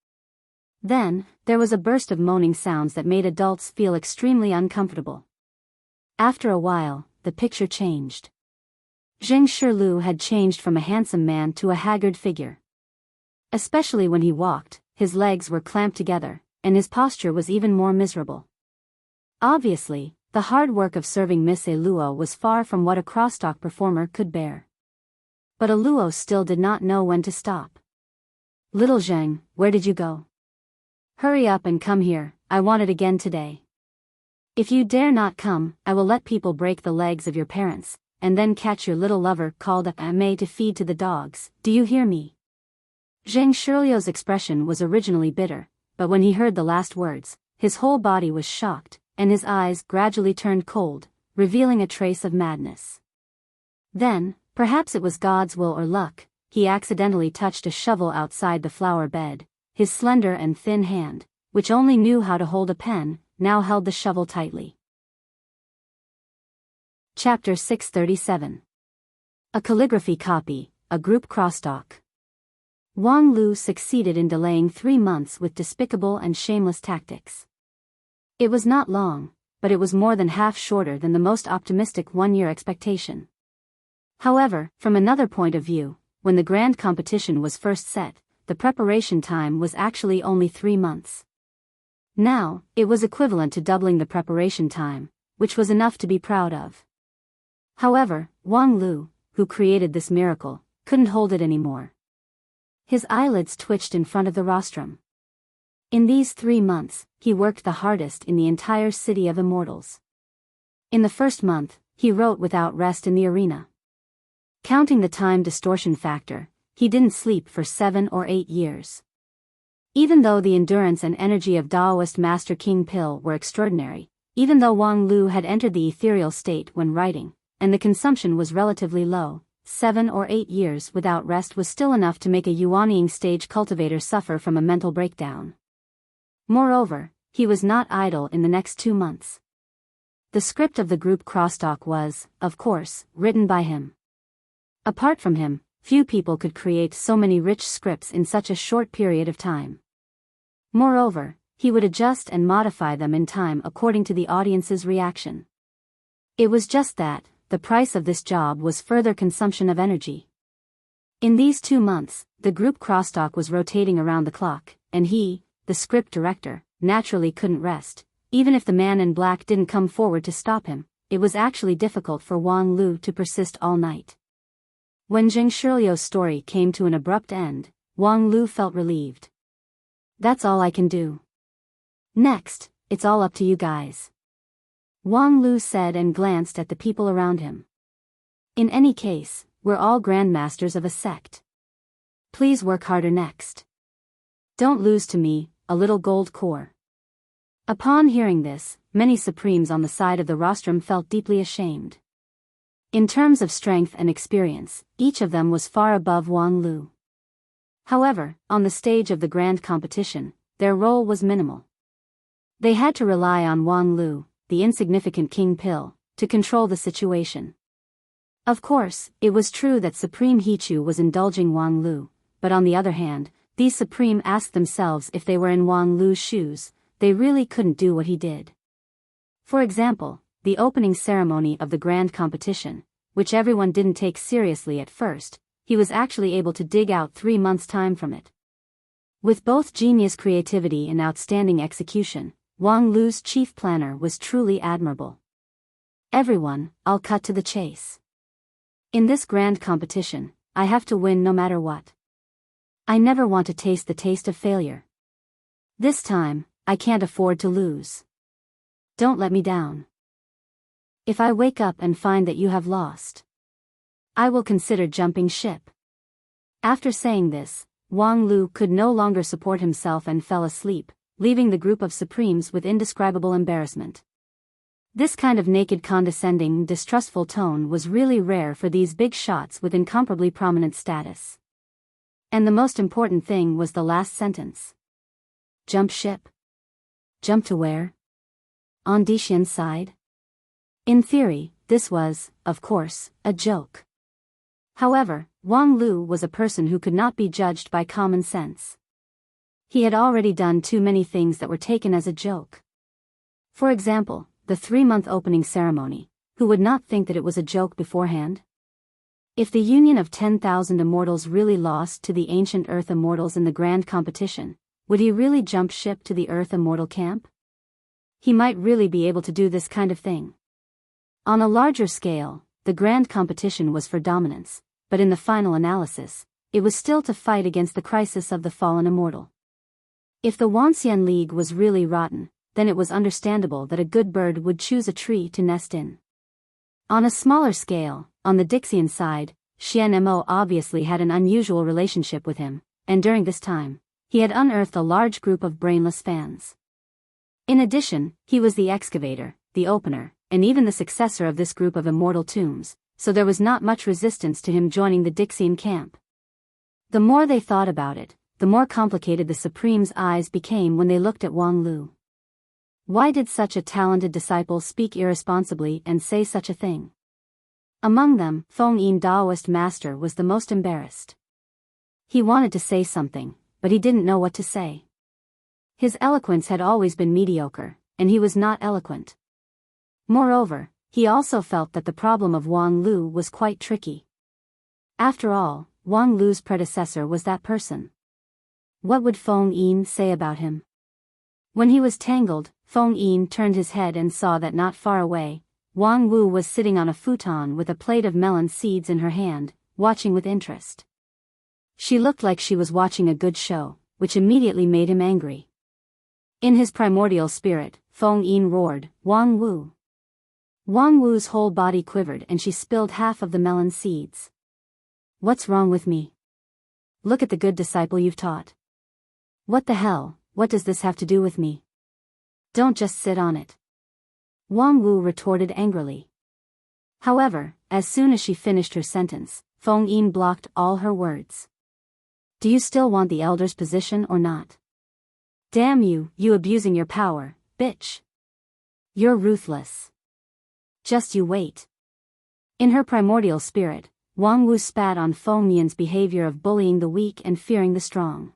Then, there was a burst of moaning sounds that made adults feel extremely uncomfortable. After a while, the picture changed. Zheng Shilu had changed from a handsome man to a haggard figure. Especially when he walked, his legs were clamped together, and his posture was even more miserable. Obviously, the hard work of serving Miss Luo was far from what a crosstalk performer could bear. But Luo still did not know when to stop. "Little Zheng, where did you go? Hurry up and come here, I want it again today. If you dare not come, I will let people break the legs of your parents, and then catch your little lover called Ame to feed to the dogs, do you hear me?" Zheng Shirlio's expression was originally bitter, but when he heard the last words, his whole body was shocked, and his eyes gradually turned cold, revealing a trace of madness. Then, perhaps it was God's will or luck, he accidentally touched a shovel outside the flower bed. His slender and thin hand, which only knew how to hold a pen, now held the shovel tightly. Chapter 637. A calligraphy copy, a group crosstalk. Wang Lu succeeded in delaying 3 months with despicable and shameless tactics. It was not long, but it was more than half shorter than the most optimistic one-year expectation. However, from another point of view, when the grand competition was first set, the preparation time was actually only 3 months. Now, it was equivalent to doubling the preparation time, which was enough to be proud of. However, Wang Lu, who created this miracle, couldn't hold it anymore. His eyelids twitched in front of the rostrum. In these 3 months, he worked the hardest in the entire city of immortals. In the first month, he wrote without rest in the arena. Counting the time distortion factor, he didn't sleep for 7 or 8 years. Even though the endurance and energy of Daoist Master King Pil were extraordinary, even though Wang Lu had entered the ethereal state when writing, and the consumption was relatively low, 7 or 8 years without rest was still enough to make a Yuanying stage cultivator suffer from a mental breakdown. Moreover, he was not idle in the next 2 months. The script of the group crosstalk was, of course, written by him. Apart from him, few people could create so many rich scripts in such a short period of time. Moreover, he would adjust and modify them in time according to the audience's reaction. It was just that, the price of this job was further consumption of energy. In these 2 months, the group crosstalk was rotating around the clock, and he, the script director, naturally couldn't rest. Even if the man in black didn't come forward to stop him, it was actually difficult for Wang Lu to persist all night. When Zheng Shirlio's story came to an abrupt end, Wang Lu felt relieved. "That's all I can do. Next, it's all up to you guys," Wang Lu said and glanced at the people around him. "In any case, we're all grandmasters of a sect. Please work harder next. Don't lose to me, a little gold core." Upon hearing this, many supremes on the side of the rostrum felt deeply ashamed. In terms of strength and experience, each of them was far above Wang Lu. However, on the stage of the grand competition, their role was minimal. They had to rely on Wang Lu, the insignificant King Pil, to control the situation. Of course, it was true that Supreme Hichu was indulging Wang Lu, but on the other hand, these Supreme asked themselves if they were in Wang Lu's shoes, they really couldn't do what he did. For example, the opening ceremony of the grand competition, which everyone didn't take seriously at first, he was actually able to dig out 3 months' time from it. With both genius creativity and outstanding execution, Wang Lu's chief planner was truly admirable. "Everyone, I'll cut to the chase. In this grand competition, I have to win no matter what. I never want to taste the taste of failure. This time, I can't afford to lose. Don't let me down. If I wake up and find that you have lost, I will consider jumping ship." After saying this, Wang Lu could no longer support himself and fell asleep, leaving the group of Supremes with indescribable embarrassment. This kind of naked condescending, distrustful tone was really rare for these big shots with incomparably prominent status. And the most important thing was the last sentence. Jump ship? Jump to where? On Dishian's side? In theory, this was, of course, a joke. However, Wang Lu was a person who could not be judged by common sense. He had already done too many things that were taken as a joke. For example, the 3-month opening ceremony. Who would not think that it was a joke beforehand? If the union of 10,000 immortals really lost to the ancient Earth immortals in the grand competition, would he really jump ship to the Earth immortal camp? He might really be able to do this kind of thing. On a larger scale, the grand competition was for dominance, but in the final analysis, it was still to fight against the crisis of the fallen immortal. If the Wuxia League was really rotten, then it was understandable that a good bird would choose a tree to nest in. On a smaller scale, on the Dixian side, Xian Mo obviously had an unusual relationship with him, and during this time, he had unearthed a large group of brainless fans. In addition, he was the excavator, the opener, and even the successor of this group of immortal tombs, so there was not much resistance to him joining the Dixian camp. The more they thought about it, the more complicated the Supreme's eyes became when they looked at Wang Lu. Why did such a talented disciple speak irresponsibly and say such a thing? Among them, Feng Yin Daoist master was the most embarrassed. He wanted to say something, but he didn't know what to say. His eloquence had always been mediocre, and he was not eloquent. Moreover, he also felt that the problem of Wang Lu was quite tricky. After all, Wang Lu's predecessor was that person. What would Feng Yin say about him? When he was tangled, Feng Yin turned his head and saw that not far away, Wang Wu was sitting on a futon with a plate of melon seeds in her hand, watching with interest. She looked like she was watching a good show, which immediately made him angry. In his primordial spirit, Feng Yin roared, "Wang Wu!" Wang Wu's whole body quivered and she spilled half of the melon seeds. "What's wrong with me? Look at the good disciple you've taught. What the hell, what does this have to do with me? Don't just sit on it." Wang Wu retorted angrily. However, as soon as she finished her sentence, Feng Yin blocked all her words. "Do you still want the elder's position or not? Damn you, you abusing your power, bitch. You're ruthless. Just you wait." In her primordial spirit, Wang Wu spat on Feng Yin's behavior of bullying the weak and fearing the strong.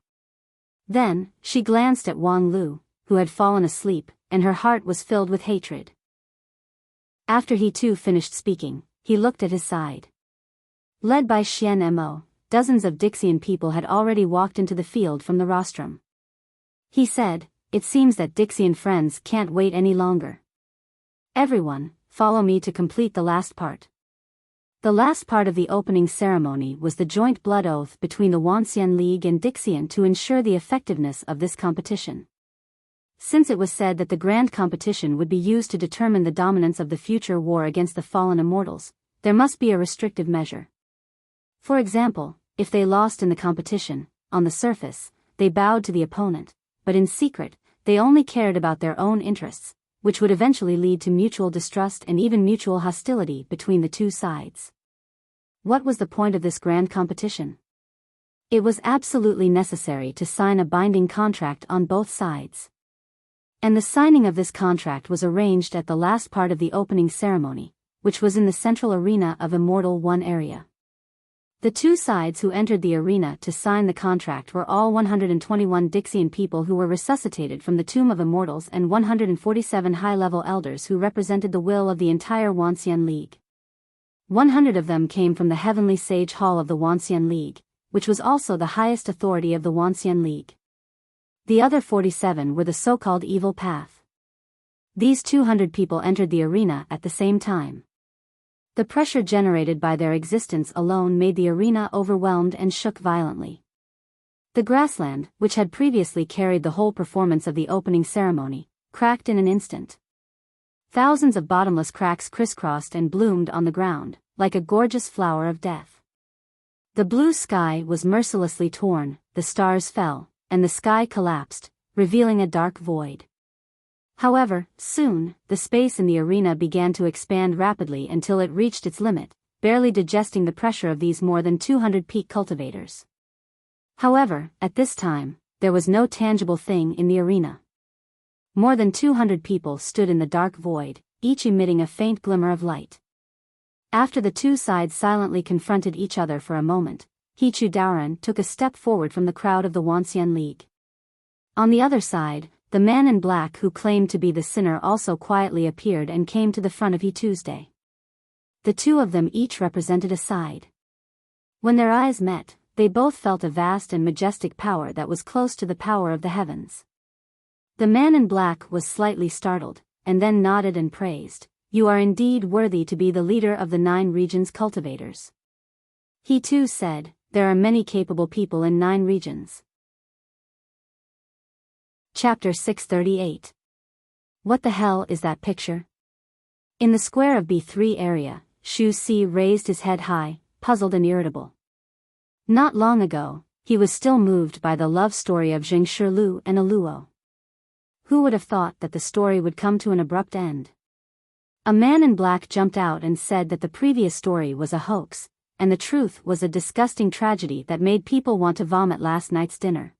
Then, she glanced at Wang Lu, who had fallen asleep, and her heart was filled with hatred. After he too finished speaking, he looked at his side. Led by Xian Mo, dozens of Dixian people had already walked into the field from the rostrum. He said, "It seems that Dixian friends can't wait any longer. Everyone, follow me to complete the last part." The last part of the opening ceremony was the joint blood oath between the Wuxia League and Dixian to ensure the effectiveness of this competition. Since it was said that the grand competition would be used to determine the dominance of the future war against the fallen immortals, there must be a restrictive measure. For example, if they lost in the competition, on the surface, they bowed to the opponent, but in secret, they only cared about their own interests, which would eventually lead to mutual distrust and even mutual hostility between the two sides. What was the point of this grand competition? It was absolutely necessary to sign a binding contract on both sides. And the signing of this contract was arranged at the last part of the opening ceremony, which was in the central arena of Immortal One area. The two sides who entered the arena to sign the contract were all 121 Dixian people who were resuscitated from the Tomb of Immortals and 147 high-level elders who represented the will of the entire Wuxia League. 100 of them came from the Heavenly Sage Hall of the Wuxia League, which was also the highest authority of the Wuxia League. The other 47 were the so-called Evil Path. These 200 people entered the arena at the same time. The pressure generated by their existence alone made the arena overwhelmed and shook violently. The grassland, which had previously carried the whole performance of the opening ceremony, cracked in an instant. Thousands of bottomless cracks crisscrossed and bloomed on the ground, like a gorgeous flower of death. The blue sky was mercilessly torn, the stars fell, and the sky collapsed, revealing a dark void. However, soon, the space in the arena began to expand rapidly until it reached its limit, barely digesting the pressure of these more than 200 peak cultivators. However, at this time, there was no tangible thing in the arena. More than 200 people stood in the dark void, each emitting a faint glimmer of light. After the two sides silently confronted each other for a moment, He Chu Daoran took a step forward from the crowd of the Wanxian League. On the other side, the man in black who claimed to be the sinner also quietly appeared and came to the front of He Tuesday. The two of them each represented a side. When their eyes met, they both felt a vast and majestic power that was close to the power of the heavens. The man in black was slightly startled, and then nodded and praised, "You are indeed worthy to be the leader of the 9 regions cultivators." He too said, "There are many capable people in 9 regions." Chapter 638. What the hell is that picture? In the square of B3 area, Shu Si raised his head high, puzzled and irritable. Not long ago, he was still moved by the love story of Jing Shilu and Aluo. Who would have thought that the story would come to an abrupt end? A man in black jumped out and said that the previous story was a hoax, and the truth was a disgusting tragedy that made people want to vomit last night's dinner.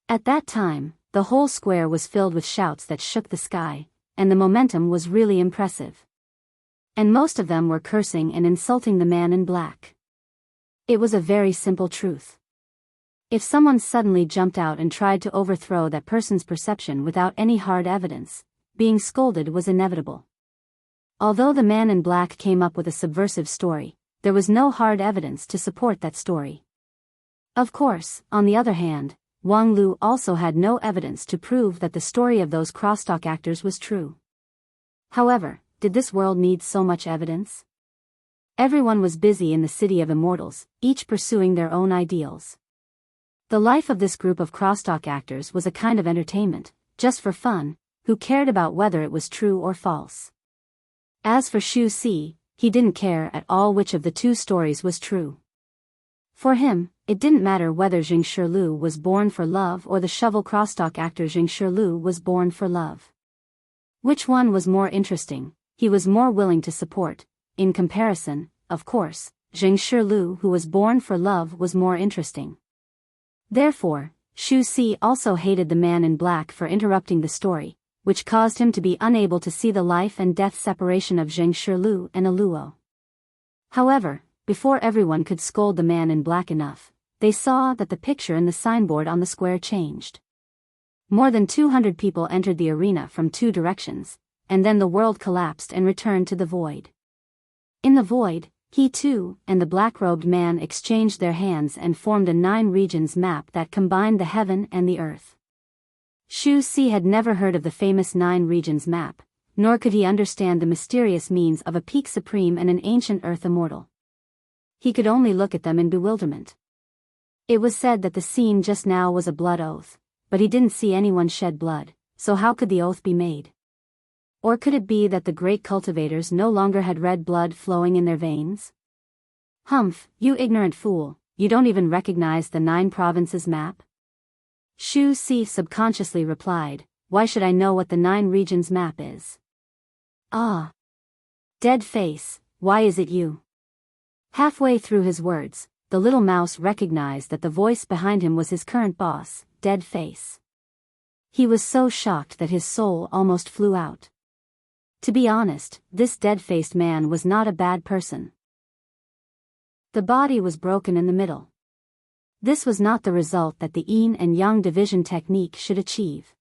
At that time, the whole square was filled with shouts that shook the sky, and the momentum was really impressive. And most of them were cursing and insulting the man in black. It was a very simple truth. If someone suddenly jumped out and tried to overthrow that person's perception without any hard evidence, being scolded was inevitable. Although the man in black came up with a subversive story, there was no hard evidence to support that story. Of course, on the other hand, Wang Lu also had no evidence to prove that the story of those crosstalk actors was true. However, did this world need so much evidence? Everyone was busy in the city of immortals, each pursuing their own ideals. The life of this group of crosstalk actors was a kind of entertainment, just for fun, who cared about whether it was true or false. As for Shu Si, he didn't care at all which of the two stories was true. For him, it didn't matter whether Jing Shilu was born for love or the shovel crosstalk actor Jing Shilu was born for love. Which one was more interesting, he was more willing to support. In comparison, of course, Jing Shilu who was born for love was more interesting. Therefore, Shu Si also hated the man in black for interrupting the story, which caused him to be unable to see the life and death separation of Jing Shilu and Aluo. However, before everyone could scold the man in black enough, they saw that the picture in the signboard on the square changed. More than 200 people entered the arena from 2 directions, and then the world collapsed and returned to the void. In the void, he too and the black-robed man exchanged their hands and formed a 9 regions map that combined the heaven and the earth. Shu Si had never heard of the famous 9 regions map, nor could he understand the mysterious means of a peak supreme and an ancient earth immortal. He could only look at them in bewilderment. It was said that the scene just now was a blood oath, but he didn't see anyone shed blood, so how could the oath be made? Or could it be that the great cultivators no longer had red blood flowing in their veins? Humph, you ignorant fool, you don't even recognize the 9 provinces map? Shu Si subconsciously replied, "Why should I know what the 9 regions map is?" "Ah. Dead face, why is it you?" Halfway through his words, the little mouse recognized that the voice behind him was his current boss, Dead Face. He was so shocked that his soul almost flew out. To be honest, this dead-faced man was not a bad person. The body was broken in the middle. This was not the result that the yin and yang division technique should achieve.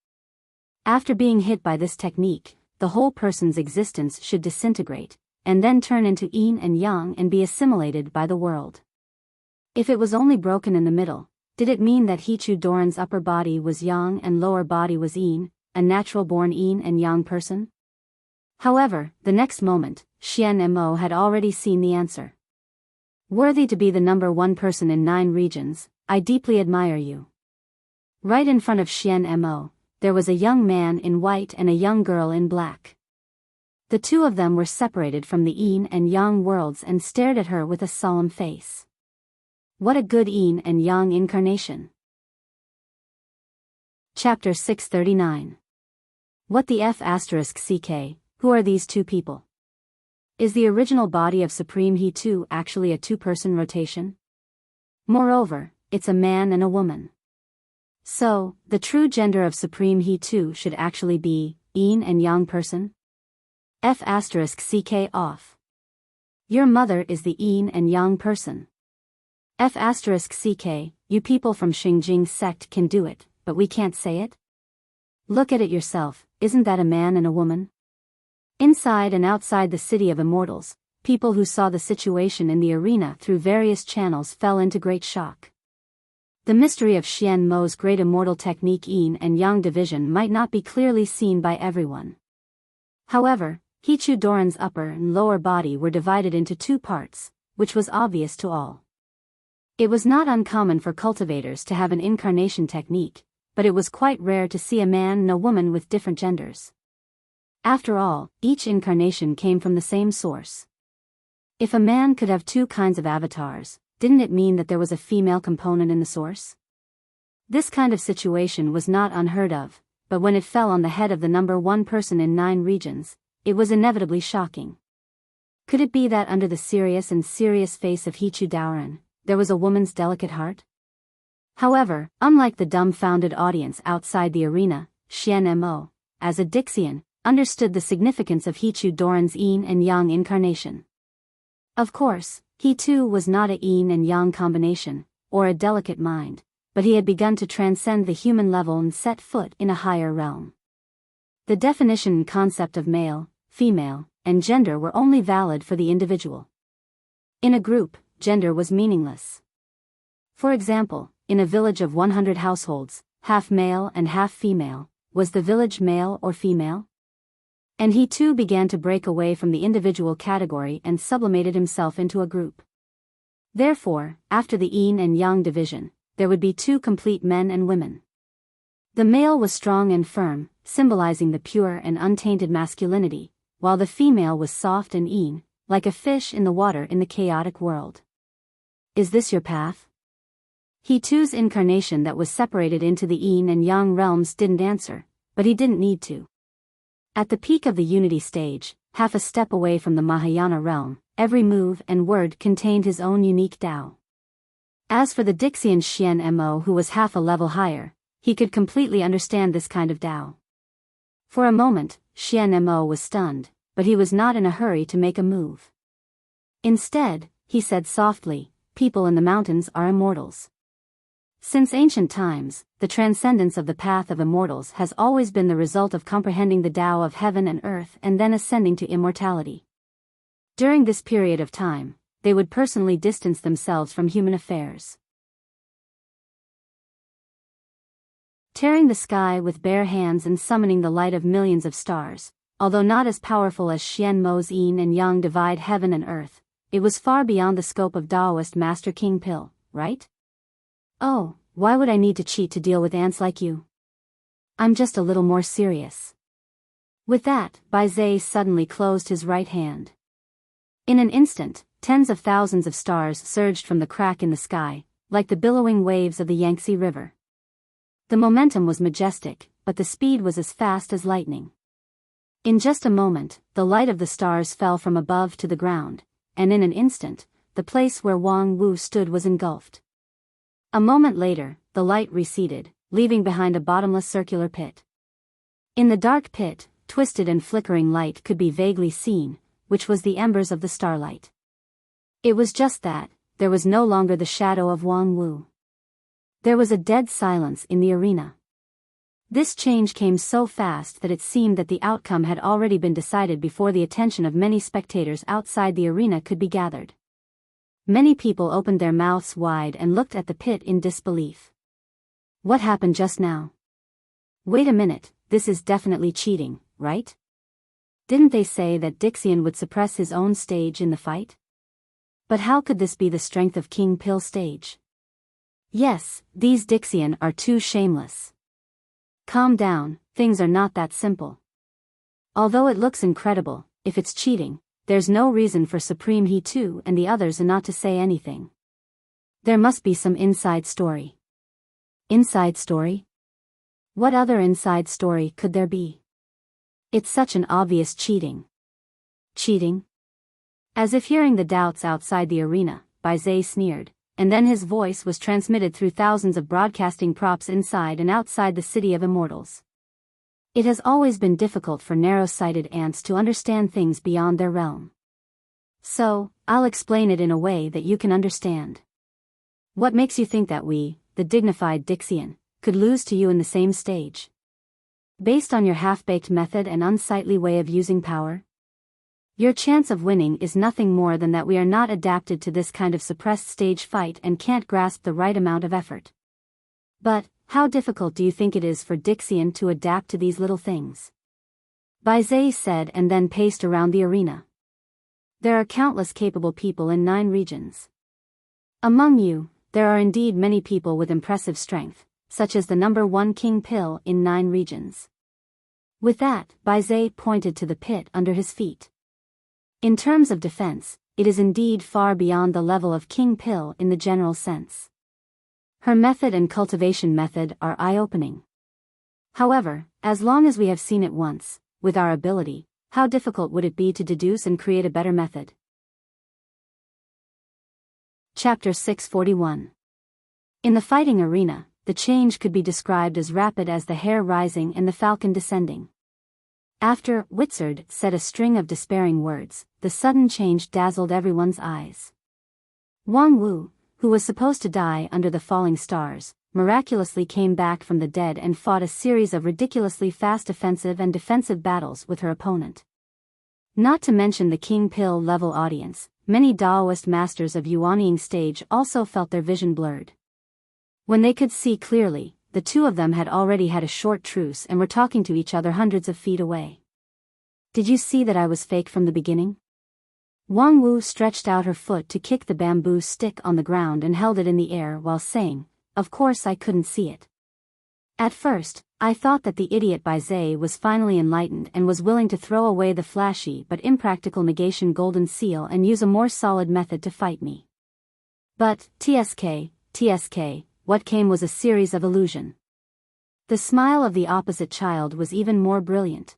After being hit by this technique, the whole person's existence should disintegrate, and then turn into yin and yang and be assimilated by the world. If it was only broken in the middle, did it mean that He Chu Doran's upper body was yang and lower body was yin, a natural-born yin and yang person? However, the next moment, Xian Mo had already seen the answer. "Worthy to be the number 1 person in 9 regions, I deeply admire you." Right in front of Xian Mo, there was a young man in white and a young girl in black. The two of them were separated from the yin and yang worlds and stared at her with a solemn face. What a good yin and yang incarnation. Chapter 639. What the F***ck, who are these 2 people? Is the original body of Supreme He 2 actually a 2-person rotation? Moreover, it's a man and a woman. So, the true gender of Supreme He 2 should actually be yin and yang person? F***ck off. Your mother is the yin and yang person. F***ck, you people from Xingjing sect can do it, but we can't say it? Look at it yourself, isn't that a man and a woman? Inside and outside the city of immortals, people who saw the situation in the arena through various channels fell into great shock. The mystery of Xian Mo's great immortal technique yin and yang division might not be clearly seen by everyone. However, Hichu Doran's upper and lower body were divided into two parts, which was obvious to all. It was not uncommon for cultivators to have an incarnation technique, but it was quite rare to see a man and a woman with different genders. After all, each incarnation came from the same source. If a man could have two kinds of avatars, didn't it mean that there was a female component in the source? This kind of situation was not unheard of, but when it fell on the head of the number one person in 9 regions, it was inevitably shocking. Could it be that under the serious face of Hichu Daoran, there was a woman's delicate heart? However, unlike the dumbfounded audience outside the arena, Xian Mo, as a Dixian, understood the significance of Hichu Doran's yin and yang incarnation. Of course, he too was not a yin and yang combination, or a delicate mind, but he had begun to transcend the human level and set foot in a higher realm. The definition and concept of male, female, and gender were only valid for the individual. In a group, gender was meaningless. For example, in a village of 100 households, half male and half female, was the village male or female? And he too began to break away from the individual category and sublimated himself into a group. Therefore, after the yin and yang division, there would be 2 complete men and women. The male was strong and firm, symbolizing the pure and untainted masculinity, while the female was soft and yin, like a fish in the water in the chaotic world. Is this your path? He too's incarnation that was separated into the yin and yang realms didn't answer, but he didn't need to. At the peak of the unity stage, half a step away from the Mahayana realm, every move and word contained his own unique Tao. As for the Dixian Xian Mo who was half a level higher, he could completely understand this kind of Tao. For a moment, Xian Mo was stunned, but he was not in a hurry to make a move. Instead, he said softly, "People in the mountains are immortals." Since ancient times, the transcendence of the path of immortals has always been the result of comprehending the Tao of heaven and earth and then ascending to immortality. During this period of time, they would personally distance themselves from human affairs. Tearing the sky with bare hands and summoning the light of millions of stars, although not as powerful as Xian Mo's yin and yang divide heaven and earth, it was far beyond the scope of Taoist Master King Pil, right? Oh, why would I need to cheat to deal with ants like you? I'm just a little more serious. With that, Bai Zhe suddenly closed his right hand. In an instant, tens of thousands of stars surged from the crack in the sky, like the billowing waves of the Yangtze River. The momentum was majestic, but the speed was as fast as lightning. In just a moment, the light of the stars fell from above to the ground, and in an instant, the place where Wang Wu stood was engulfed. A moment later, the light receded, leaving behind a bottomless circular pit. In the dark pit, twisted and flickering light could be vaguely seen, which was the embers of the starlight. It was just that, there was no longer the shadow of Wang Wu. There was a dead silence in the arena. This change came so fast that it seemed that the outcome had already been decided before the attention of many spectators outside the arena could be gathered. Many people opened their mouths wide and looked at the pit in disbelief. What happened just now? Wait a minute, this is definitely cheating, right? Didn't they say that Dixian would suppress his own stage in the fight? But how could this be the strength of King Pil's stage? Yes, these Dixian are too shameless. Calm down, things are not that simple. Although it looks incredible, if it's cheating, there's no reason for Supreme He too and the others not to say anything. There must be some inside story. Inside story? What other inside story could there be? It's such an obvious cheating. Cheating? As if hearing the doubts outside the arena, Bai Zhe sneered, and then his voice was transmitted through thousands of broadcasting props inside and outside the city of immortals. It has always been difficult for narrow-sighted ants to understand things beyond their realm. So, I'll explain it in a way that you can understand. What makes you think that we, the dignified Dixian, could lose to you in the same stage? Based on your half-baked method and unsightly way of using power? Your chance of winning is nothing more than that we are not adapted to this kind of suppressed stage fight and can't grasp the right amount of effort. But, how difficult do you think it is for Dixian to adapt to these little things? Biyao said and then paced around the arena. There are countless capable people in 9 regions. Among you, there are indeed many people with impressive strength, such as the number 1 King Pill in 9 regions. With that, Biyao pointed to the pit under his feet. In terms of defense, it is indeed far beyond the level of King Pill in the general sense. Her method and cultivation method are eye-opening. However, as long as we have seen it once, with our ability, how difficult would it be to deduce and create a better method? Chapter 641. In the fighting arena, the change could be described as rapid as the hare rising and the falcon descending. After Wizard said a string of despairing words, the sudden change dazzled everyone's eyes. Wang Wu, who was supposed to die under the falling stars, miraculously came back from the dead and fought a series of ridiculously fast offensive and defensive battles with her opponent. Not to mention the King Pill level audience, many Daoist masters of Yuanying stage also felt their vision blurred. When they could see clearly, the two of them had already had a short truce and were talking to each other hundreds of feet away. Did you see that I was fake from the beginning? Wang Wu stretched out her foot to kick the bamboo stick on the ground and held it in the air while saying, "Of course I couldn't see it. At first, I thought that the idiot Biyao was finally enlightened and was willing to throw away the flashy but impractical negation golden seal and use a more solid method to fight me. But, TSK, what came was a series of illusion." The smile of the opposite child was even more brilliant.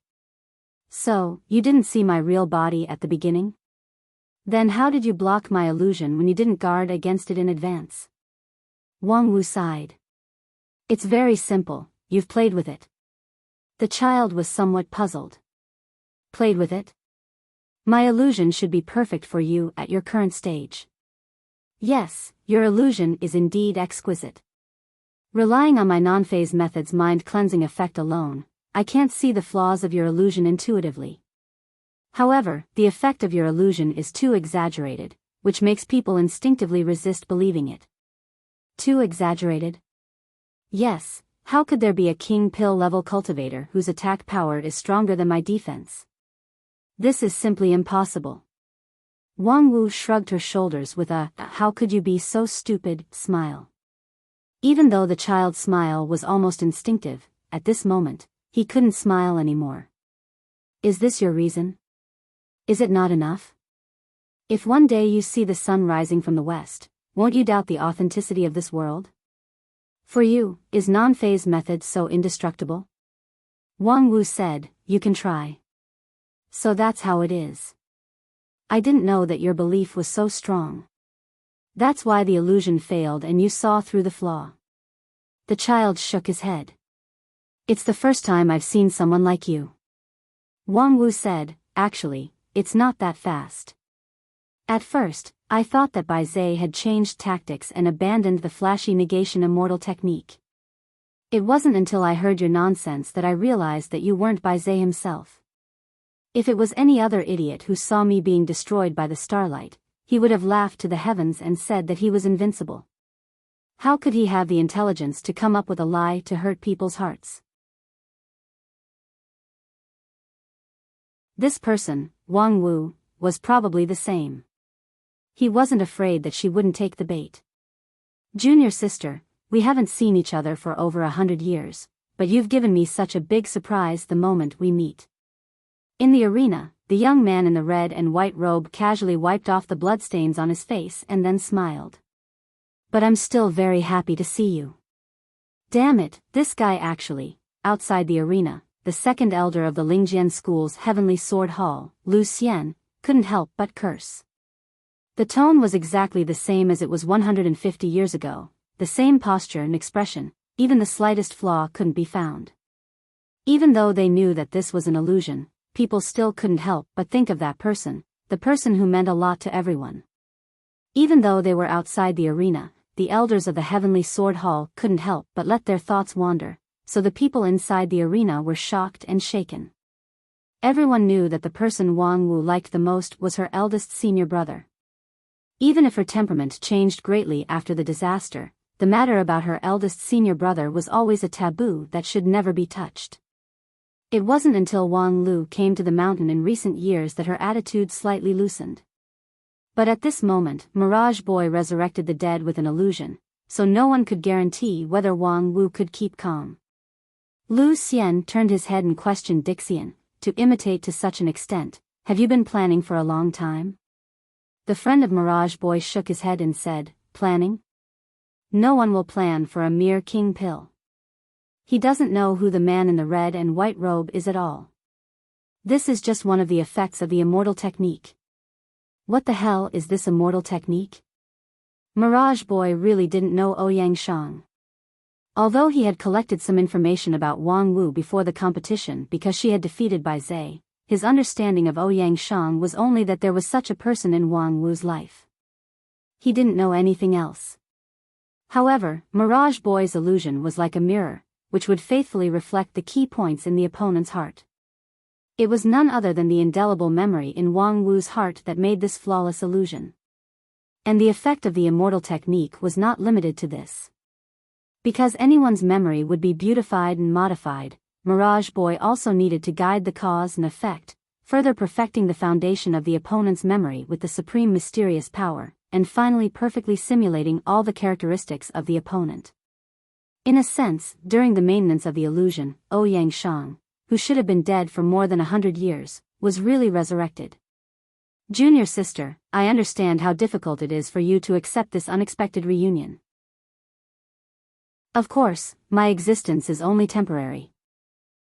"So, you didn't see my real body at the beginning? Then how did you block my illusion when you didn't guard against it in advance?" Wang Wu sighed. "It's very simple, you've played with it." The child was somewhat puzzled. "Played with it? My illusion should be perfect for you at your current stage." "Yes, your illusion is indeed exquisite. Relying on my non-phase method's mind-cleansing effect alone, I can't see the flaws of your illusion intuitively. However, the effect of your illusion is too exaggerated, which makes people instinctively resist believing it." Too exaggerated? Yes, how could there be a King Pill level cultivator whose attack power is stronger than my defense? This is simply impossible. Wang Wu shrugged her shoulders with a "how could you be so stupid" smile. Even though the child's smile was almost instinctive, at this moment, he couldn't smile anymore. "Is this your reason? Is it not enough? If one day you see the sun rising from the west, won't you doubt the authenticity of this world? For you, is non-phase method so indestructible?" Wang Wu said, "You can try." "So that's how it is. I didn't know that your belief was so strong. That's why the illusion failed and you saw through the flaw." The child shook his head. "It's the first time I've seen someone like you." Wang Wu said, "Actually, it's not that fast. At first, I thought that Biyao had changed tactics and abandoned the flashy negation immortal technique. It wasn't until I heard your nonsense that I realized that you weren't Biyao himself. If it was any other idiot who saw me being destroyed by the starlight, he would have laughed to the heavens and said that he was invincible. How could he have the intelligence to come up with a lie to hurt people's hearts?" This person, Wang Wu, was probably the same. He wasn't afraid that she wouldn't take the bait. "Junior sister, we haven't seen each other for over 100 years, but you've given me such a big surprise the moment we meet." In the arena, the young man in the red and white robe casually wiped off the bloodstains on his face and then smiled. "But I'm still very happy to see you. Damn it, this guy actually." Outside the arena, the second elder of the Lingjian School's Heavenly Sword Hall, Lu Xian, couldn't help but curse. The tone was exactly the same as it was 150 years ago, the same posture and expression, even the slightest flaw couldn't be found. Even though they knew that this was an illusion, people still couldn't help but think of that person, the person who meant a lot to everyone. Even though they were outside the arena, the elders of the Heavenly Sword Hall couldn't help but let their thoughts wander, so the people inside the arena were shocked and shaken. Everyone knew that the person Wang Wu liked the most was her eldest senior brother. Even if her temperament changed greatly after the disaster, the matter about her eldest senior brother was always a taboo that should never be touched. It wasn't until Wang Lu came to the mountain in recent years that her attitude slightly loosened. But at this moment, Mirage Boy resurrected the dead with an illusion, so no one could guarantee whether Wang Wu could keep calm. Lu Xian turned his head and questioned Dixian, to imitate to such an extent, "Have you been planning for a long time?" The friend of Mirage Boy shook his head and said, "Planning? No one will plan for a mere king pill. He doesn't know who the man in the red and white robe is at all. This is just one of the effects of the immortal technique." What the hell is this immortal technique? Mirage Boy really didn't know Ouyang Shang. Although he had collected some information about Wang Wu before the competition because she had defeated Bai Zhe, his understanding of Ouyang Shang was only that there was such a person in Wang Wu's life. He didn't know anything else. However, Mirage Boy's illusion was like a mirror, which would faithfully reflect the key points in the opponent's heart. It was none other than the indelible memory in Wang Wu's heart that made this flawless illusion. And the effect of the immortal technique was not limited to this. Because anyone's memory would be beautified and modified, Mirage Boy also needed to guide the cause and effect, further perfecting the foundation of the opponent's memory with the supreme mysterious power, and finally perfectly simulating all the characteristics of the opponent. In a sense, during the maintenance of the illusion, Ouyang Shang, who should have been dead for more than 100 years, was really resurrected. "Junior sister, I understand how difficult it is for you to accept this unexpected reunion. Of course, my existence is only temporary.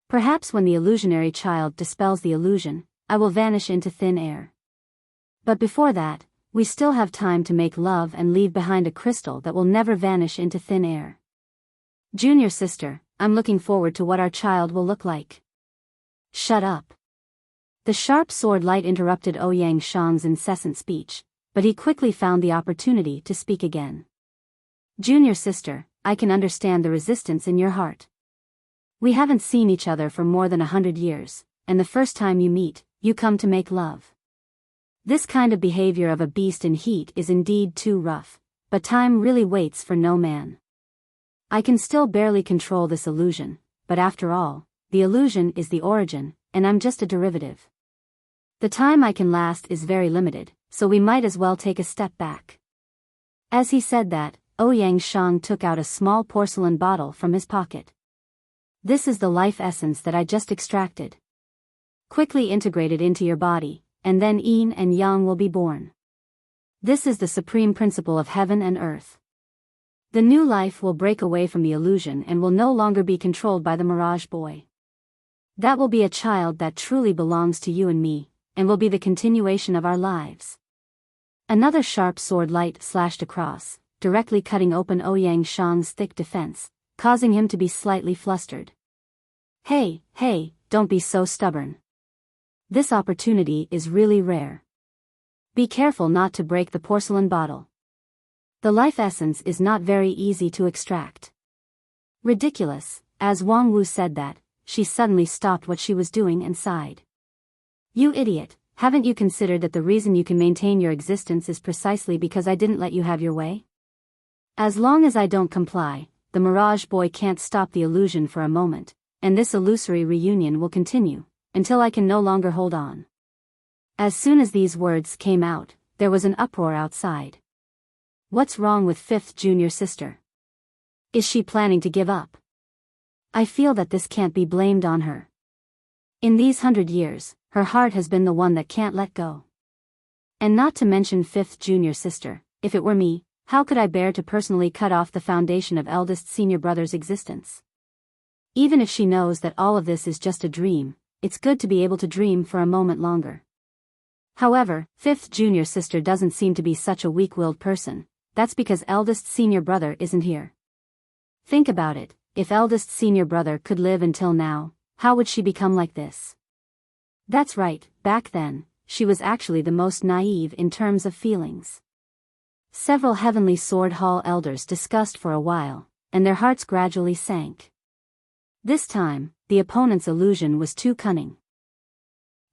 Perhaps when the illusionary child dispels the illusion, I will vanish into thin air. But before that, we still have time to make love and leave behind a crystal that will never vanish into thin air. Junior sister, I'm looking forward to what our child will look like." "Shut up." The sharp sword light interrupted Ouyang Shang's incessant speech, but he quickly found the opportunity to speak again. "Junior sister, I can understand the resistance in your heart. We haven't seen each other for more than 100 years, and the first time you meet, you come to make love. This kind of behavior of a beast in heat is indeed too rough, but time really waits for no man. I can still barely control this illusion, but after all, the illusion is the origin, and I'm just a derivative. The time I can last is very limited, so we might as well take a step back." As he said that, Ouyang Shang took out a small porcelain bottle from his pocket. "This is the life essence that I just extracted. Quickly integrate it into your body, and then yin and yang will be born. This is the supreme principle of heaven and earth. The new life will break away from the illusion and will no longer be controlled by the Mirage Boy. That will be a child that truly belongs to you and me, and will be the continuation of our lives." Another sharp sword light slashed across, directly cutting open Ouyang Shang's thick defense, causing him to be slightly flustered. Hey, don't be so stubborn. This opportunity is really rare. Be careful not to break the porcelain bottle. The life essence is not very easy to extract." Ridiculous. As Wang Wu said that, she suddenly stopped what she was doing and sighed. "You idiot, haven't you considered that the reason you can maintain your existence is precisely because I didn't let you have your way? As long as I don't comply, the Mirage Boy can't stop the illusion for a moment, and this illusory reunion will continue, until I can no longer hold on." As soon as these words came out, there was an uproar outside. What's wrong with fifth junior sister? Is she planning to give up? I feel that this can't be blamed on her. In these 100 years, her heart has been the one that can't let go. And not to mention fifth junior sister, if it were me, how could I bear to personally cut off the foundation of eldest senior brother's existence? Even if she knows that all of this is just a dream, it's good to be able to dream for a moment longer. However, fifth junior sister doesn't seem to be such a weak-willed person. That's because eldest senior brother isn't here. Think about it, if eldest senior brother could live until now, how would she become like this? That's right, back then, she was actually the most naive in terms of feelings. Several Heavenly Sword Hall elders discussed for a while, and their hearts gradually sank. This time, the opponent's illusion was too cunning.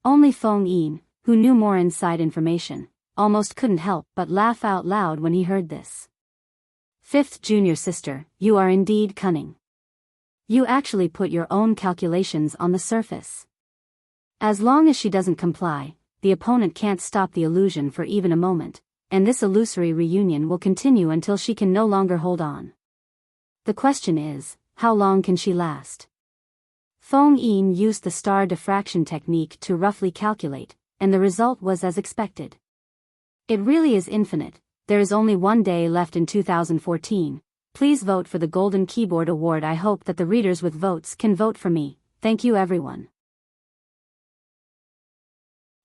Only Feng Yin, who knew more inside information, almost couldn't help but laugh out loud when he heard this. Fifth junior sister, you are indeed cunning. You actually put your own calculations on the surface. As long as she doesn't comply, the opponent can't stop the illusion for even a moment, and this illusory reunion will continue until she can no longer hold on. The question is, how long can she last? Feng Yin used the star diffraction technique to roughly calculate, and the result was as expected. It really is infinite. There is only one day left in 2014. Please vote for the Golden Keyboard Award. I hope that the readers with votes can vote for me. Thank you everyone.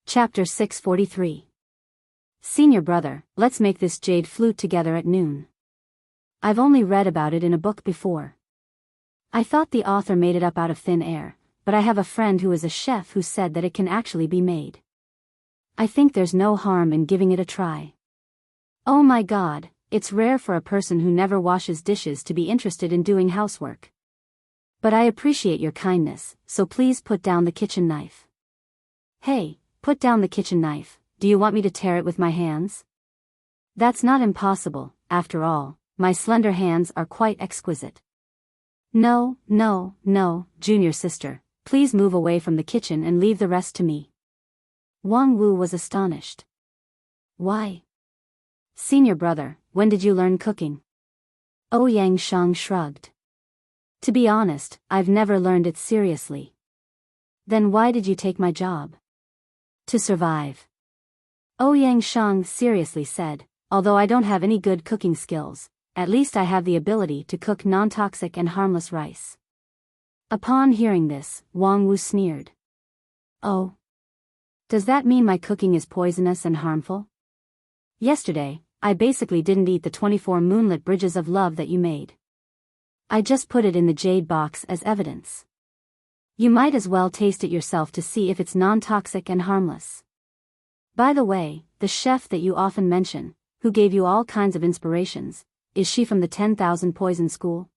Chapter 643. Senior brother, let's make this jade flute together at noon. I've only read about it in a book before. I thought the author made it up out of thin air, but I have a friend who is a chef who said that it can actually be made. I think there's no harm in giving it a try. Oh my God, it's rare for a person who never washes dishes to be interested in doing housework. But I appreciate your kindness, so please put down the kitchen knife. Hey, put down the kitchen knife. Do you want me to tear it with my hands? That's not impossible, after all, my slender hands are quite exquisite. No, no, no, junior sister, please move away from the kitchen and leave the rest to me. Wang Wu was astonished. Why? Senior brother, when did you learn cooking? Ouyang Shang shrugged. To be honest, I've never learned it seriously. Then why did you take my job? To survive. Ouyang Shang seriously said, although I don't have any good cooking skills, at least I have the ability to cook non-toxic and harmless rice. Upon hearing this, Wang Wu sneered. Oh. Does that mean my cooking is poisonous and harmful? Yesterday, I basically didn't eat the 24 moonlit bridges of love that you made. I just put it in the jade box as evidence. You might as well taste it yourself to see if it's non-toxic and harmless. By the way, the chef that you often mention, who gave you all kinds of inspirations, is she from the 10,000 Poison School?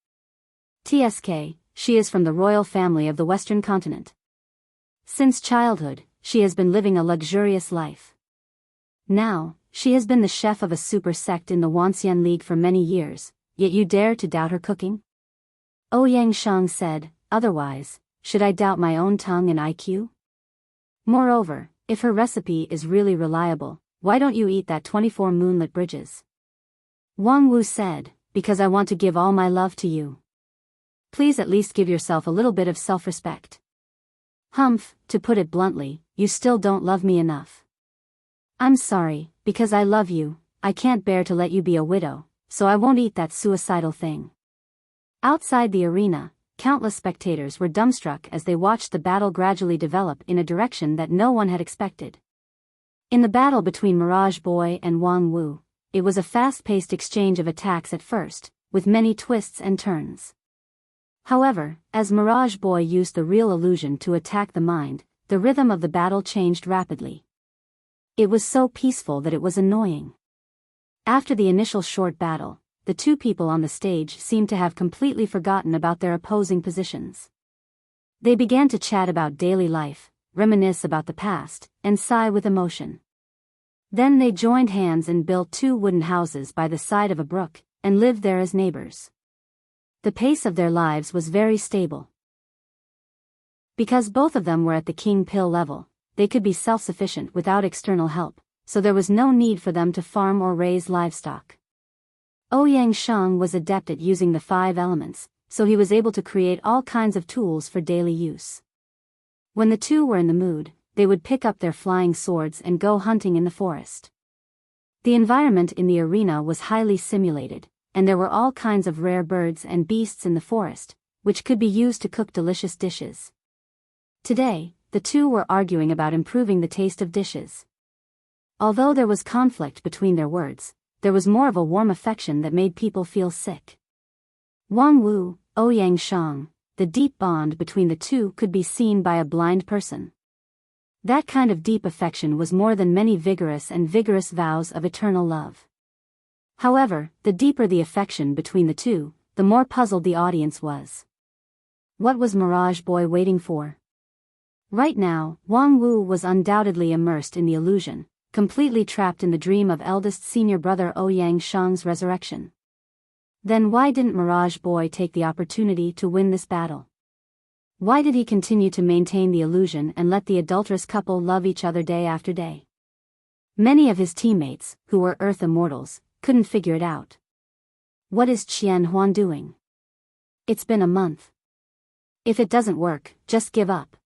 TSK, she is from the royal family of the Western continent. Since childhood, she has been living a luxurious life. Now, she has been the chef of a super sect in the Wanxian League for many years, yet you dare to doubt her cooking? Ouyang Shang said, otherwise, should I doubt my own tongue and IQ? Moreover, if her recipe is really reliable, why don't you eat that 24 moonlit bridges? Wang Wu said, because I want to give all my love to you. Please at least give yourself a little bit of self-respect. Humph, to put it bluntly, you still don't love me enough. I'm sorry, because I love you, I can't bear to let you be a widow, so I won't eat that suicidal thing. Outside the arena, countless spectators were dumbstruck as they watched the battle gradually develop in a direction that no one had expected. In the battle between Mirage Boy and Wang Wu, it was a fast-paced exchange of attacks at first, with many twists and turns. However, as Mirage Boy used the real illusion to attack the mind, the rhythm of the battle changed rapidly. It was so peaceful that it was annoying. After the initial short battle, the two people on the stage seemed to have completely forgotten about their opposing positions. They began to chat about daily life, reminisce about the past, and sigh with emotion. Then they joined hands and built 2 wooden houses by the side of a brook, and lived there as neighbors. The pace of their lives was very stable. Because both of them were at the king pill level, they could be self-sufficient without external help, so there was no need for them to farm or raise livestock. Ouyang Shang was adept at using the 5 elements, so he was able to create all kinds of tools for daily use. When the two were in the mood, they would pick up their flying swords and go hunting in the forest. The environment in the arena was highly simulated, and there were all kinds of rare birds and beasts in the forest, which could be used to cook delicious dishes. Today, the two were arguing about improving the taste of dishes. Although there was conflict between their words, there was more of a warm affection that made people feel sick. Wang Wu, Ouyang Shang, the deep bond between the two could be seen by a blind person. That kind of deep affection was more than many vigorous vows of eternal love. However, the deeper the affection between the two, the more puzzled the audience was. What was Mirage Boy waiting for? Right now, Wang Wu was undoubtedly immersed in the illusion, completely trapped in the dream of eldest senior brother Ouyang Shang's resurrection. Then why didn't Mirage Boy take the opportunity to win this battle? Why did he continue to maintain the illusion and let the adulterous couple love each other day after day? Many of his teammates, who were Earth Immortals, couldn't figure it out. What is Qian Huan doing? It's been a month. If it doesn't work, just give up.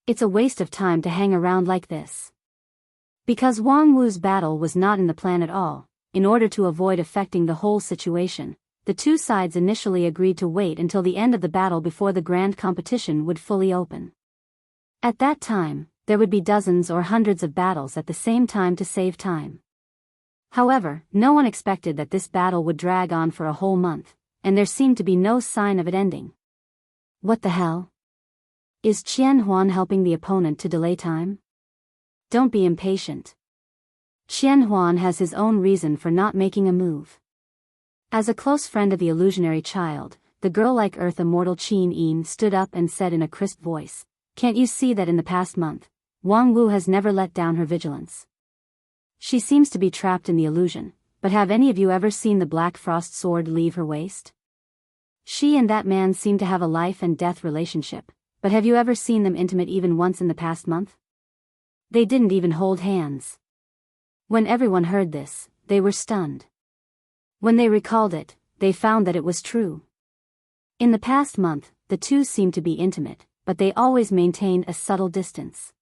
It's a waste of time to hang around like this. Because Wang Wu's battle was not in the plan at all, in order to avoid affecting the whole situation, the two sides initially agreed to wait until the end of the battle before the grand competition would fully open. At that time, there would be dozens or hundreds of battles at the same time to save time. However, no one expected that this battle would drag on for a whole month, and there seemed to be no sign of it ending. What the hell? Is Qian Huan helping the opponent to delay time? Don't be impatient. Qian Huan has his own reason for not making a move. As a close friend of the illusionary child, the girl-like Earth Immortal Qin Yin stood up and said in a crisp voice, "Can't you see that in the past month, Wang Wu has never let down her vigilance? She seems to be trapped in the illusion, but have any of you ever seen the Black Frost sword leave her waist? She and that man seem to have a life and death relationship, but have you ever seen them intimate even once in the past month? They didn't even hold hands." When everyone heard this, they were stunned. When they recalled it, they found that it was true. In the past month, the two seemed to be intimate, but they always maintained a subtle distance.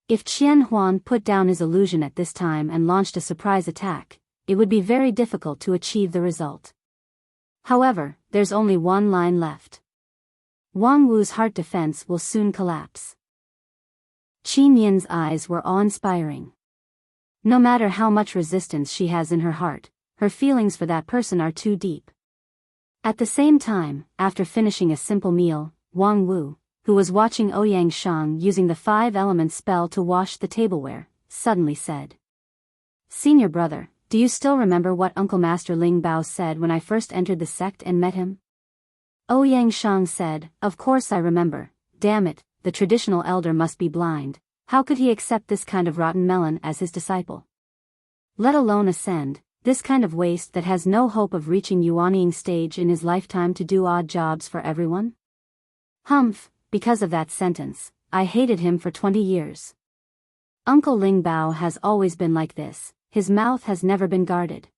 If Qian Huan put down his illusion at this time and launched a surprise attack, it would be very difficult to achieve the result. However, there's only one line left. Wang Wu's heart defense will soon collapse. Qin Yin's eyes were awe-inspiring. No matter how much resistance she has in her heart, her feelings for that person are too deep. At the same time, after finishing a simple meal, Wang Wu, who was watching Ouyang Shang using the 5-element spell to wash the tableware, suddenly said, "Senior brother, do you still remember what Uncle Master Ling Bao said when I first entered the sect and met him?" Ouyang Shang said, "Of course I remember. Damn it, the traditional elder must be blind. How could he accept this kind of rotten melon as his disciple? Let alone ascend, this kind of waste that has no hope of reaching Yuanying stage in his lifetime to do odd jobs for everyone?" Humph, because of that sentence, I hated him for 20 years. Uncle Ling Bao has always been like this, his mouth has never been guarded.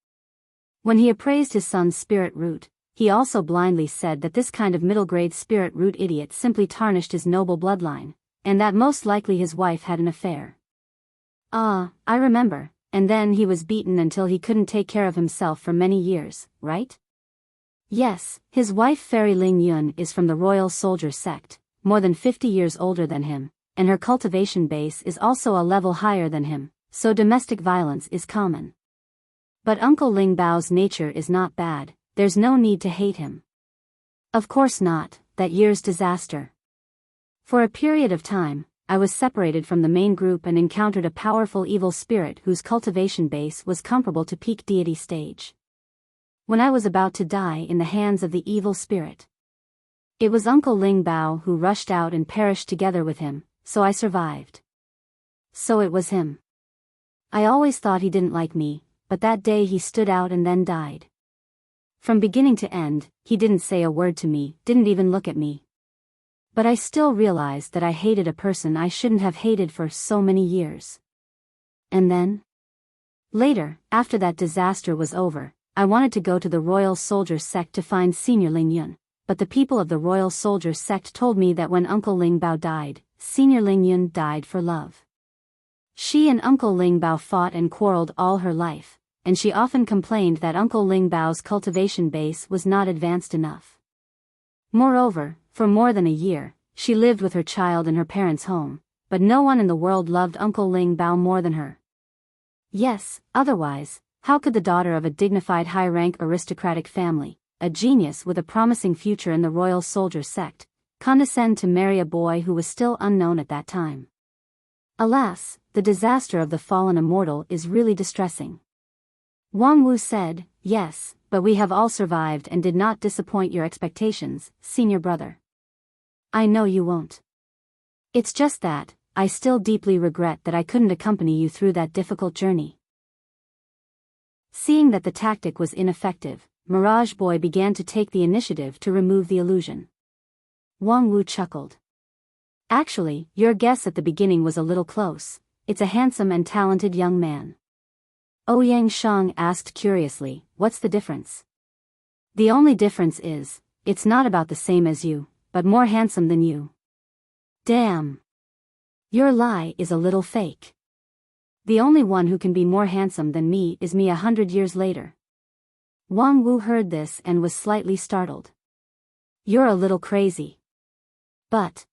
When he appraised his son's spirit root, he also blindly said that this kind of middle-grade spirit root idiot simply tarnished his noble bloodline, and that most likely his wife had an affair. Ah, I remember, and then he was beaten until he couldn't take care of himself for many years, right? Yes, his wife Fairy Ling Yun is from the Royal Soldier sect, more than 50 years older than him, and her cultivation base is also a level higher than him, so domestic violence is common. But Uncle Ling Bao's nature is not bad, there's no need to hate him. Of course not, that year's disaster. For a period of time, I was separated from the main group and encountered a powerful evil spirit whose cultivation base was comparable to peak deity stage. When I was about to die in the hands of the evil spirit, it was Uncle Ling Bao who rushed out and perished together with him, so I survived. So it was him. I always thought he didn't like me, but that day he stood out and then died. From beginning to end, he didn't say a word to me, didn't even look at me. But I still realized that I hated a person I shouldn't have hated for so many years. And then? Later, after that disaster was over, I wanted to go to the Royal Soldier sect to find Senior Ling Yun, but the people of the Royal Soldier sect told me that when Uncle Ling Bao died, Senior Ling Yun died for love. She and Uncle Ling Bao fought and quarreled all her life, and she often complained that Uncle Ling Bao's cultivation base was not advanced enough. Moreover, for more than a year, she lived with her child in her parents' home, but no one in the world loved Uncle Ling Bao more than her. Yes, otherwise, how could the daughter of a dignified high-rank aristocratic family, a genius with a promising future in the Royal Soldier sect, condescend to marry a boy who was still unknown at that time? Alas, the disaster of the fallen immortal is really distressing. Wang Wu said, yes, but we have all survived and did not disappoint your expectations, senior brother. I know you won't. It's just that, I still deeply regret that I couldn't accompany you through that difficult journey. Seeing that the tactic was ineffective, Mirage Boy began to take the initiative to remove the illusion. Wang Wu chuckled. Actually, your guess at the beginning was a little close. It's a handsome and talented young man. Ouyang Shang asked curiously, what's the difference? The only difference is, it's not about the same as you, but more handsome than you. Damn. Your lie is a little fake. The only one who can be more handsome than me is me 100 years later. Wang Wu heard this and was slightly startled. You're a little crazy. But.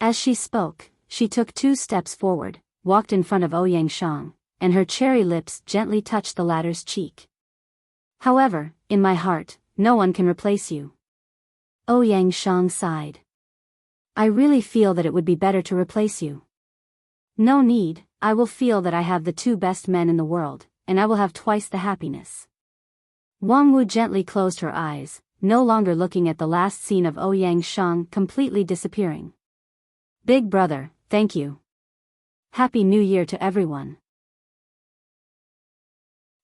As she spoke, she took 2 steps forward, walked in front of Ouyang Shang, and her cherry lips gently touched the latter's cheek. However, in my heart, no one can replace you. Ouyang Shang sighed. I really feel that it would be better to replace you. No need, I will feel that I have the 2 best men in the world, and I will have twice the happiness. Wang Wu gently closed her eyes, no longer looking at the last scene of Ouyang Shang completely disappearing. Big brother, thank you. Happy New Year to everyone.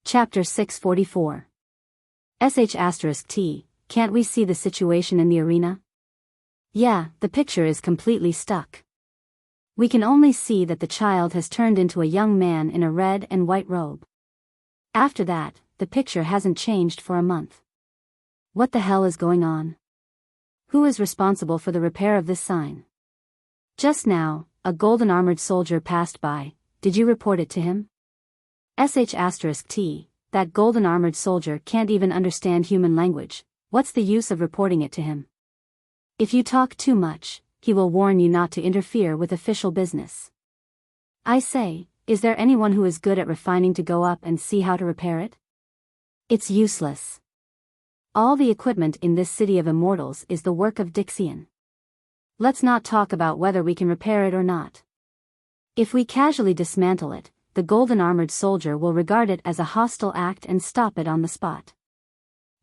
Chapter 644. *T, can't we see the situation in the arena? Yeah, the picture is completely stuck. We can only see that the child has turned into a young man in a red and white robe. After that, the picture hasn't changed for a month. What the hell is going on? Who is responsible for the repair of this sign? Just now, a golden armored soldier passed by, did you report it to him? *T, that golden armored soldier can't even understand human language, what's the use of reporting it to him? If you talk too much, he will warn you not to interfere with official business. I say, is there anyone who is good at refining to go up and see how to repair it? It's useless. All the equipment in this city of immortals is the work of Dixian. Let's not talk about whether we can repair it or not. If we casually dismantle it, the golden armored soldier will regard it as a hostile act and stop it on the spot.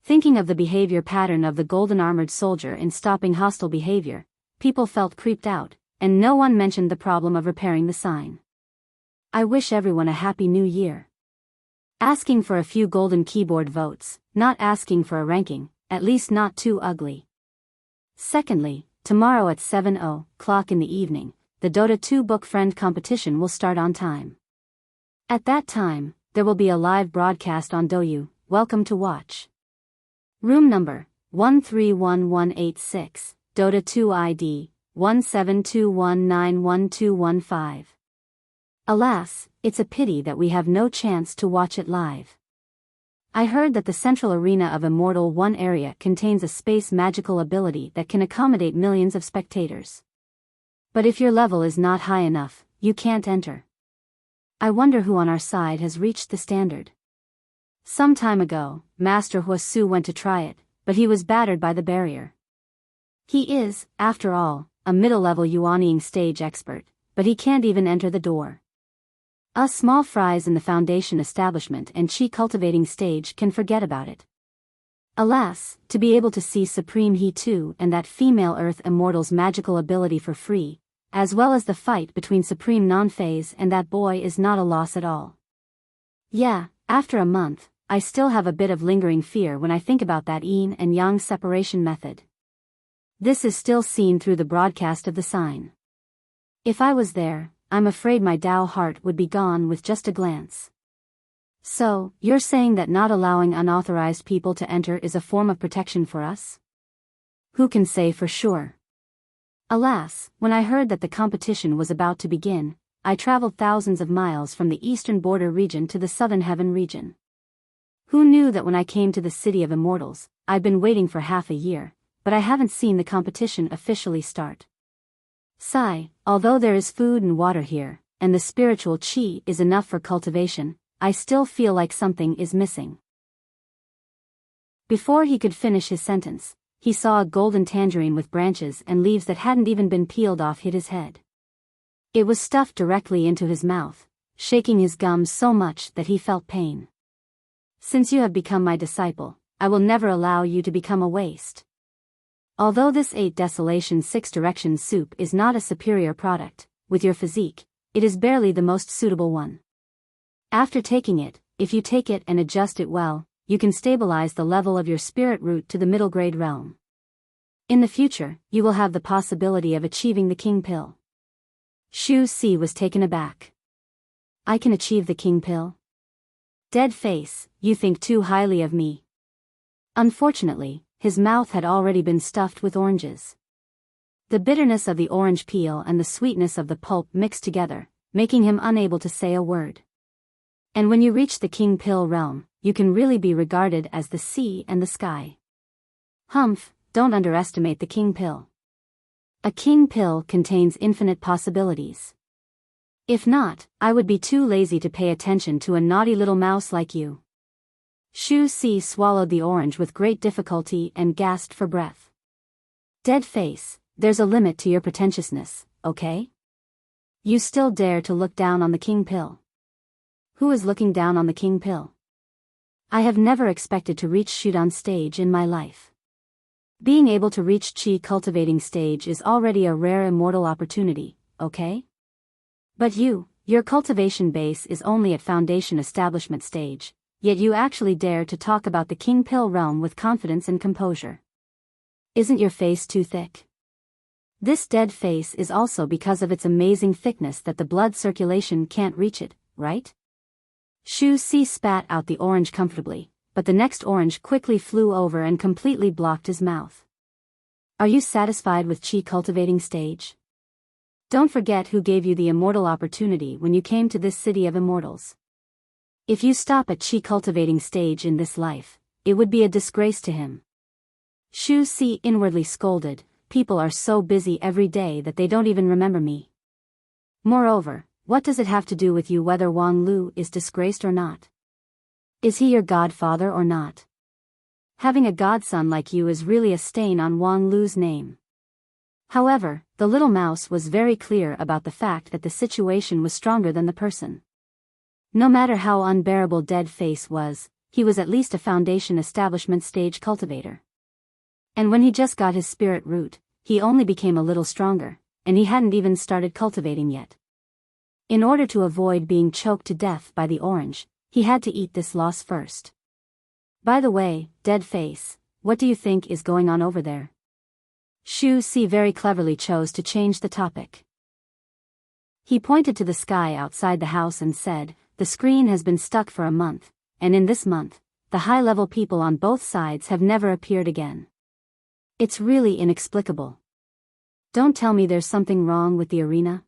Thinking of the behavior pattern of the golden armored soldier in stopping hostile behavior, people felt creeped out, and no one mentioned the problem of repairing the sign. I wish everyone a happy new year. Asking for a few golden keyboard votes, not asking for a ranking, at least not too ugly. Secondly, tomorrow at 7:00 in the evening, the Dota 2 book friend competition will start on time. At that time, there will be a live broadcast on Douyu, welcome to watch. Room number 131186, Dota 2 ID 1721911215. Alas, it's a pity that we have no chance to watch it live. I heard that the central arena of Immortal 1 area contains a space magical ability that can accommodate millions of spectators. But if your level is not high enough, you can't enter. I wonder who on our side has reached the standard. Some time ago, Master Huasu went to try it, but he was battered by the barrier. He is, after all, a middle-level Yuanying stage expert, but he can't even enter the door. Us small fries in the foundation establishment and chi cultivating stage can forget about it. Alas, to be able to see Supreme He 2 and that female Earth Immortal's magical ability for free, as well as the fight between Supreme Non-Phase and that boy is not a loss at all. Yeah, after a month, I still have a bit of lingering fear when I think about that yin and yang separation method. This is still seen through the broadcast of the sign. If I was there, I'm afraid my Tao heart would be gone with just a glance. So, you're saying that not allowing unauthorized people to enter is a form of protection for us? Who can say for sure? Alas, when I heard that the competition was about to begin, I traveled thousands of miles from the eastern border region to the southern heaven region. Who knew that when I came to the city of immortals, I'd been waiting for half a year, but I haven't seen the competition officially start. Sigh, although there is food and water here, and the spiritual chi is enough for cultivation, I still feel like something is missing. Before he could finish his sentence, he saw a golden tangerine with branches and leaves that hadn't even been peeled off hit his head. It was stuffed directly into his mouth, shaking his gums so much that he felt pain. Since you have become my disciple, I will never allow you to become a waste. Although this 8 Desolation 6 Directions soup is not a superior product, with your physique, it is barely the most suitable one. After taking it, if you take it and adjust it well, you can stabilize the level of your spirit root to the middle grade realm. In the future, you will have the possibility of achieving the King Pill. Shu Si was taken aback. I can achieve the King Pill? Dead face, you think too highly of me. Unfortunately, his mouth had already been stuffed with oranges. The bitterness of the orange peel and the sweetness of the pulp mixed together, making him unable to say a word. And when you reach the King Pill realm, you can really be regarded as the sea and the sky. Humph, don't underestimate the King Pill. A King Pill contains infinite possibilities. If not, I would be too lazy to pay attention to a naughty little mouse like you. Shu Si swallowed the orange with great difficulty and gasped for breath. Dead face, there's a limit to your pretentiousness, okay? You still dare to look down on the King Pill? Who is looking down on the King Pill? I have never expected to reach Shudan stage in my life. Being able to reach Qi cultivating stage is already a rare immortal opportunity, okay? But your cultivation base is only at foundation establishment stage, yet you actually dare to talk about the King Pill realm with confidence and composure. Isn't your face too thick? This dead face is also because of its amazing thickness that the blood circulation can't reach it, right? Shu Si spat out the orange comfortably, but the next orange quickly flew over and completely blocked his mouth. Are you satisfied with Qi cultivating stage? Don't forget who gave you the immortal opportunity when you came to this city of immortals. If you stop at Qi cultivating stage in this life, it would be a disgrace to him. Shu Si inwardly scolded, people are so busy every day that they don't even remember me. Moreover, what does it have to do with you whether Wang Lu is disgraced or not? Is he your godfather or not? Having a godson like you is really a stain on Wang Lu's name. However, the little mouse was very clear about the fact that the situation was stronger than the person. No matter how unbearable Dead Face was, he was at least a foundation establishment stage cultivator. And when he just got his spirit root, he only became a little stronger, and he hadn't even started cultivating yet. In order to avoid being choked to death by the orange, he had to eat this loss first. By the way, Dead Face, what do you think is going on over there? Shu Si very cleverly chose to change the topic. He pointed to the sky outside the house and said, the screen has been stuck for a month, and in this month, the high-level people on both sides have never appeared again. It's really inexplicable. Don't tell me there's something wrong with the arena?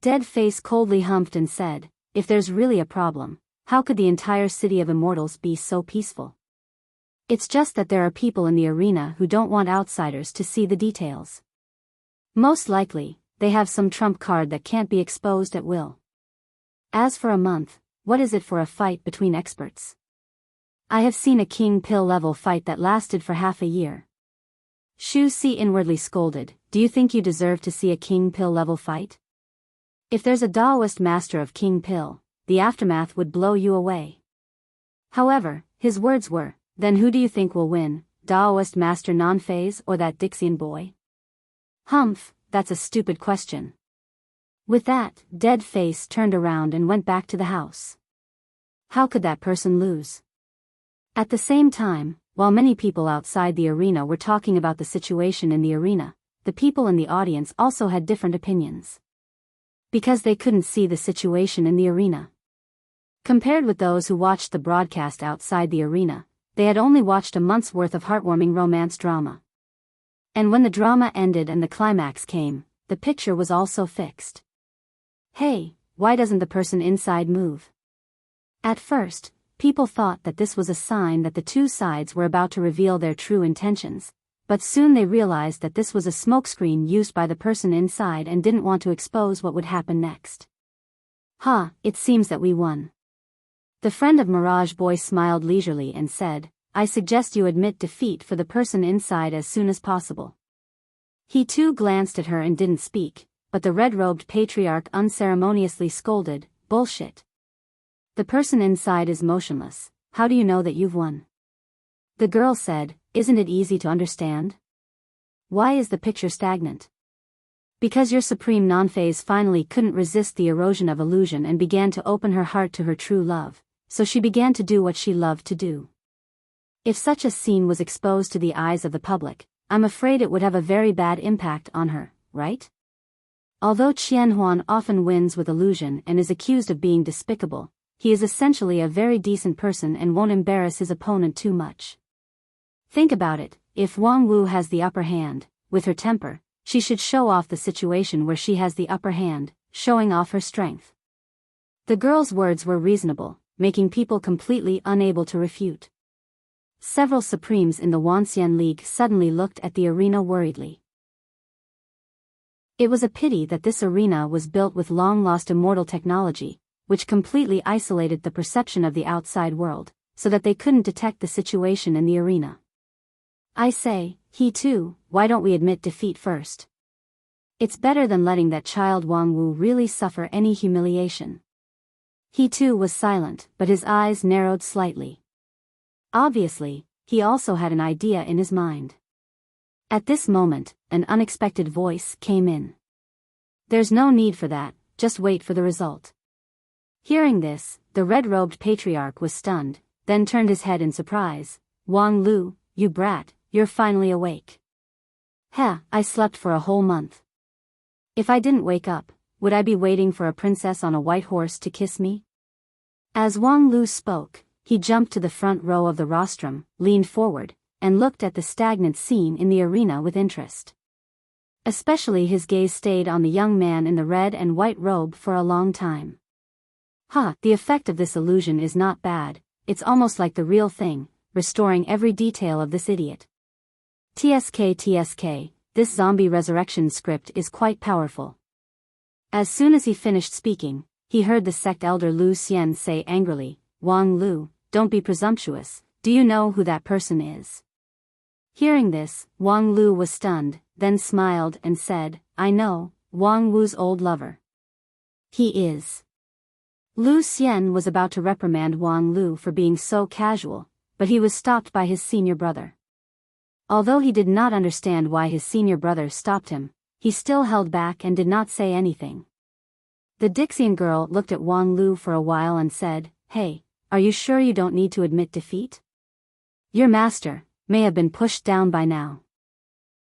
Dead Face coldly humphed and said, if there's really a problem, how could the entire city of immortals be so peaceful? It's just that there are people in the arena who don't want outsiders to see the details. Most likely, they have some trump card that can't be exposed at will. As for a month, what is it for a fight between experts? I have seen a King Pill level fight that lasted for half a year. Shu Si inwardly scolded, do you think you deserve to see a King Pill level fight? If there's a Daoist master of King Pill, the aftermath would blow you away. However, his words were, then who do you think will win, Daoist master Non-Phase or that Dixian boy? Humph, that's a stupid question. With that, Dead Face turned around and went back to the house. How could that person lose? At the same time, while many people outside the arena were talking about the situation in the arena, the people in the audience also had different opinions. Because they couldn't see the situation in the arena. Compared with those who watched the broadcast outside the arena, they had only watched a month's worth of heartwarming romance drama. And when the drama ended and the climax came, the picture was also fixed. Hey, why doesn't the person inside move? At first, people thought that this was a sign that the two sides were about to reveal their true intentions, but soon they realized that this was a smokescreen used by the person inside and didn't want to expose what would happen next. It seems that we won. The friend of Mirage Boy smiled leisurely and said, I suggest you admit defeat for the person inside as soon as possible. He too glanced at her and didn't speak, but the red-robed patriarch unceremoniously scolded, "Bullshit. The person inside is motionless. How do you know that you've won?" The girl said, "Isn't it easy to understand? Why is the picture stagnant? Because your supreme non-phase finally couldn't resist the erosion of illusion and began to open her heart to her true love, so she began to do what she loved to do. If such a scene was exposed to the eyes of the public, I'm afraid it would have a very bad impact on her, right? Although Qian Huan often wins with illusion and is accused of being despicable, he is essentially a very decent person and won't embarrass his opponent too much. Think about it, if Wang Wu has the upper hand, with her temper, she should show off the situation where she has the upper hand, showing off her strength." The girl's words were reasonable, making people completely unable to refute. Several supremes in the Wanxian League suddenly looked at the arena worriedly. It was a pity that this arena was built with long-lost immortal technology, which completely isolated the perception of the outside world, so that they couldn't detect the situation in the arena. "I say, he too, why don't we admit defeat first? It's better than letting that child Wang Wu really suffer any humiliation." He too was silent, but his eyes narrowed slightly. Obviously, he also had an idea in his mind. At this moment, an unexpected voice came in. "There's no need for that, just wait for the result." Hearing this, the red-robed patriarch was stunned, then turned his head in surprise. "Wang Lu, you brat, you're finally awake." "Heh, I slept for a whole month. If I didn't wake up, would I be waiting for a princess on a white horse to kiss me?" As Wang Lu spoke, he jumped to the front row of the rostrum, leaned forward, and looked at the stagnant scene in the arena with interest. Especially his gaze stayed on the young man in the red and white robe for a long time. The effect of this illusion is not bad, it's almost like the real thing, restoring every detail of this idiot. TSK, this zombie resurrection script is quite powerful." As soon as he finished speaking, he heard the sect elder Lu Xian say angrily, "Wang Lu, don't be presumptuous, do you know who that person is?" Hearing this, Wang Lu was stunned, then smiled and said, "I know, Wang Wu's old lover. He is." Lu Xian was about to reprimand Wang Lu for being so casual, but he was stopped by his senior brother. Although he did not understand why his senior brother stopped him, he still held back and did not say anything. The Dixian girl looked at Wang Lu for a while and said, "Hey, are you sure you don't need to admit defeat? Your master may have been pushed down by now.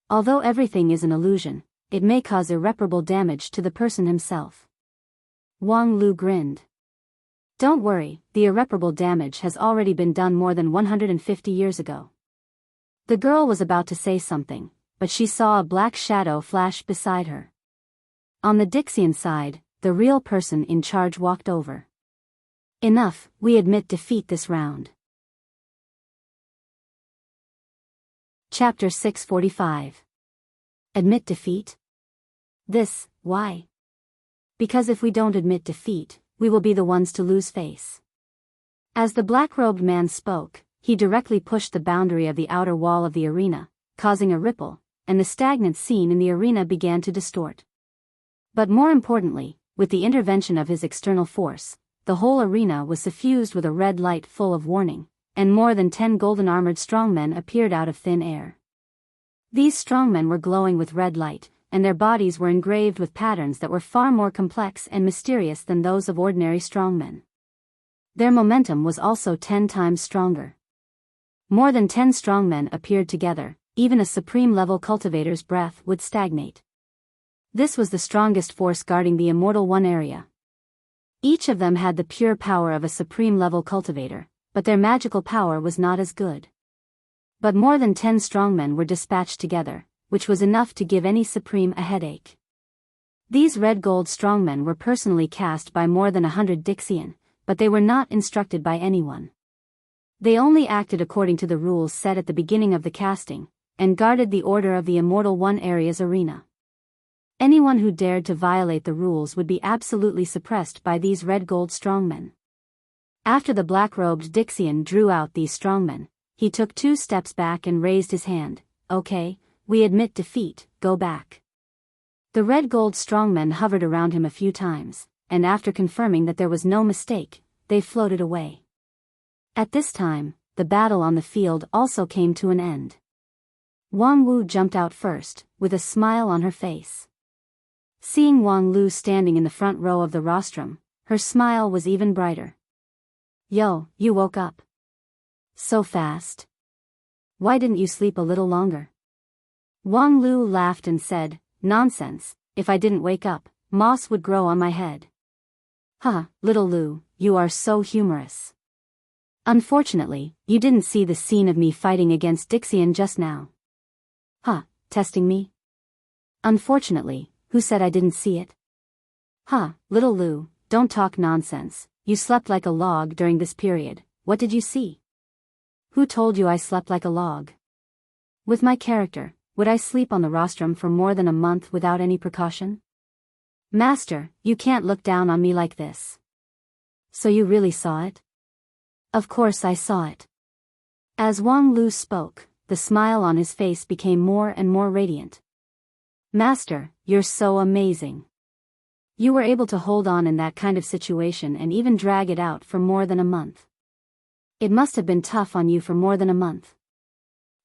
Although everything is an illusion, it may cause irreparable damage to the person himself." Wang Lu grinned. "Don't worry, the irreparable damage has already been done more than 150 years ago." The girl was about to say something, but she saw a black shadow flash beside her. On the Dixian side, the real person in charge walked over. "Enough, we admit defeat this round." Chapter 645. Admit defeat? Why? Because if we don't admit defeat, we will be the ones to lose face. As the black-robed man spoke, he directly pushed the boundary of the outer wall of the arena, causing a ripple, and the stagnant scene in the arena began to distort. But more importantly, with the intervention of his external force, the whole arena was suffused with a red light full of warning, and more than 10 golden-armored strongmen appeared out of thin air. These strongmen were glowing with red light, and their bodies were engraved with patterns that were far more complex and mysterious than those of ordinary strongmen. Their momentum was also 10 times stronger. More than 10 strongmen appeared together, even a supreme-level cultivator's breath would stagnate. This was the strongest force guarding the Immortal One area. Each of them had the pure power of a supreme-level cultivator, but their magical power was not as good. But more than 10 strongmen were dispatched together, which was enough to give any supreme a headache. These red-gold strongmen were personally cast by more than 100 Dixian, but they were not instructed by anyone. They only acted according to the rules set at the beginning of the casting, and guarded the order of the Immortal One area's arena. Anyone who dared to violate the rules would be absolutely suppressed by these red-gold strongmen. After the black-robed Dixian drew out these strongmen, he took 2 steps back and raised his hand. "Okay, we admit defeat, go back." The red gold strongmen hovered around him a few times, and after confirming that there was no mistake, they floated away. At this time, the battle on the field also came to an end. Wang Wu jumped out first, with a smile on her face. Seeing Wang Lu standing in the front row of the rostrum, her smile was even brighter. "Yo, you woke up. So fast. Why didn't you sleep a little longer?" Wang Lu laughed and said, "Nonsense, if I didn't wake up, moss would grow on my head." "Huh, little Lu, you are so humorous. Unfortunately, you didn't see the scene of me fighting against Dixian just now." "Huh, testing me?" "Unfortunately, who said I didn't see it?" "Huh, little Lu, don't talk nonsense, you slept like a log during this period, what did you see?" "Who told you I slept like a log? With my character, would I sleep on the rostrum for more than a month without any precaution?" "Master, you can't look down on me like this." "So you really saw it?" "Of course I saw it." As Wang Lu spoke, the smile on his face became more and more radiant. "Master, you're so amazing. You were able to hold on in that kind of situation and even drag it out for more than a month. It must have been tough on you for more than a month."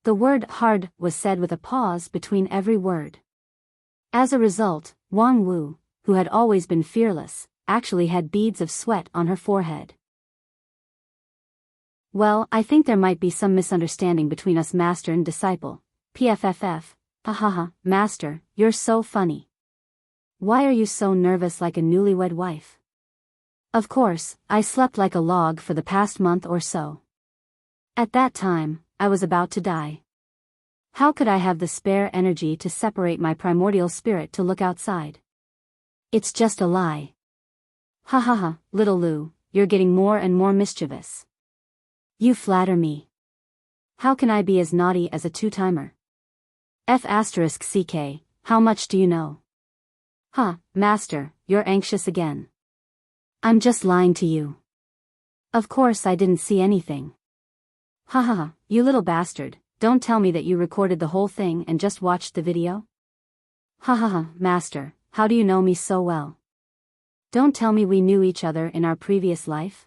The word hard was said with a pause between every word. As a result, Wang Wu, who had always been fearless, actually had beads of sweat on her forehead. "Well, I think there might be some misunderstanding between us, master and disciple. PFFF, hahaha, master, you're so funny. Why are you so nervous like a newlywed wife?" "Of course, I slept like a log for the past month or so. At that time, I was about to die. How could I have the spare energy to separate my primordial spirit to look outside? It's just a lie." "Ha ha ha, little Lu, you're getting more and more mischievous. You flatter me. How can I be as naughty as a two-timer? F***ck, how much do you know?" "Huh, master, you're anxious again." "I'm just lying to you. Of course I didn't see anything." "Ha ha ha, you little bastard, don't tell me that you recorded the whole thing and just watched the video?" "Ha ha ha, master, how do you know me so well? Don't tell me we knew each other in our previous life?"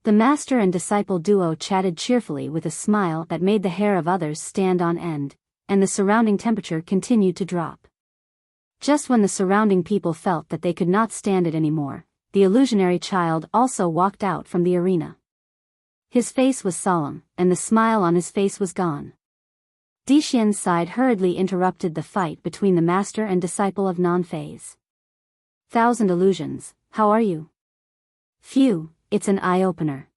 The master and disciple duo chatted cheerfully with a smile that made the hair of others stand on end, and the surrounding temperature continued to drop. Just when the surrounding people felt that they could not stand it anymore, the illusionary child also walked out from the arena. His face was solemn, and the smile on his face was gone. Dixian's side hurriedly interrupted the fight between the master and disciple of non-phase. "Thousand illusions, how are you?" "Phew, it's an eye-opener."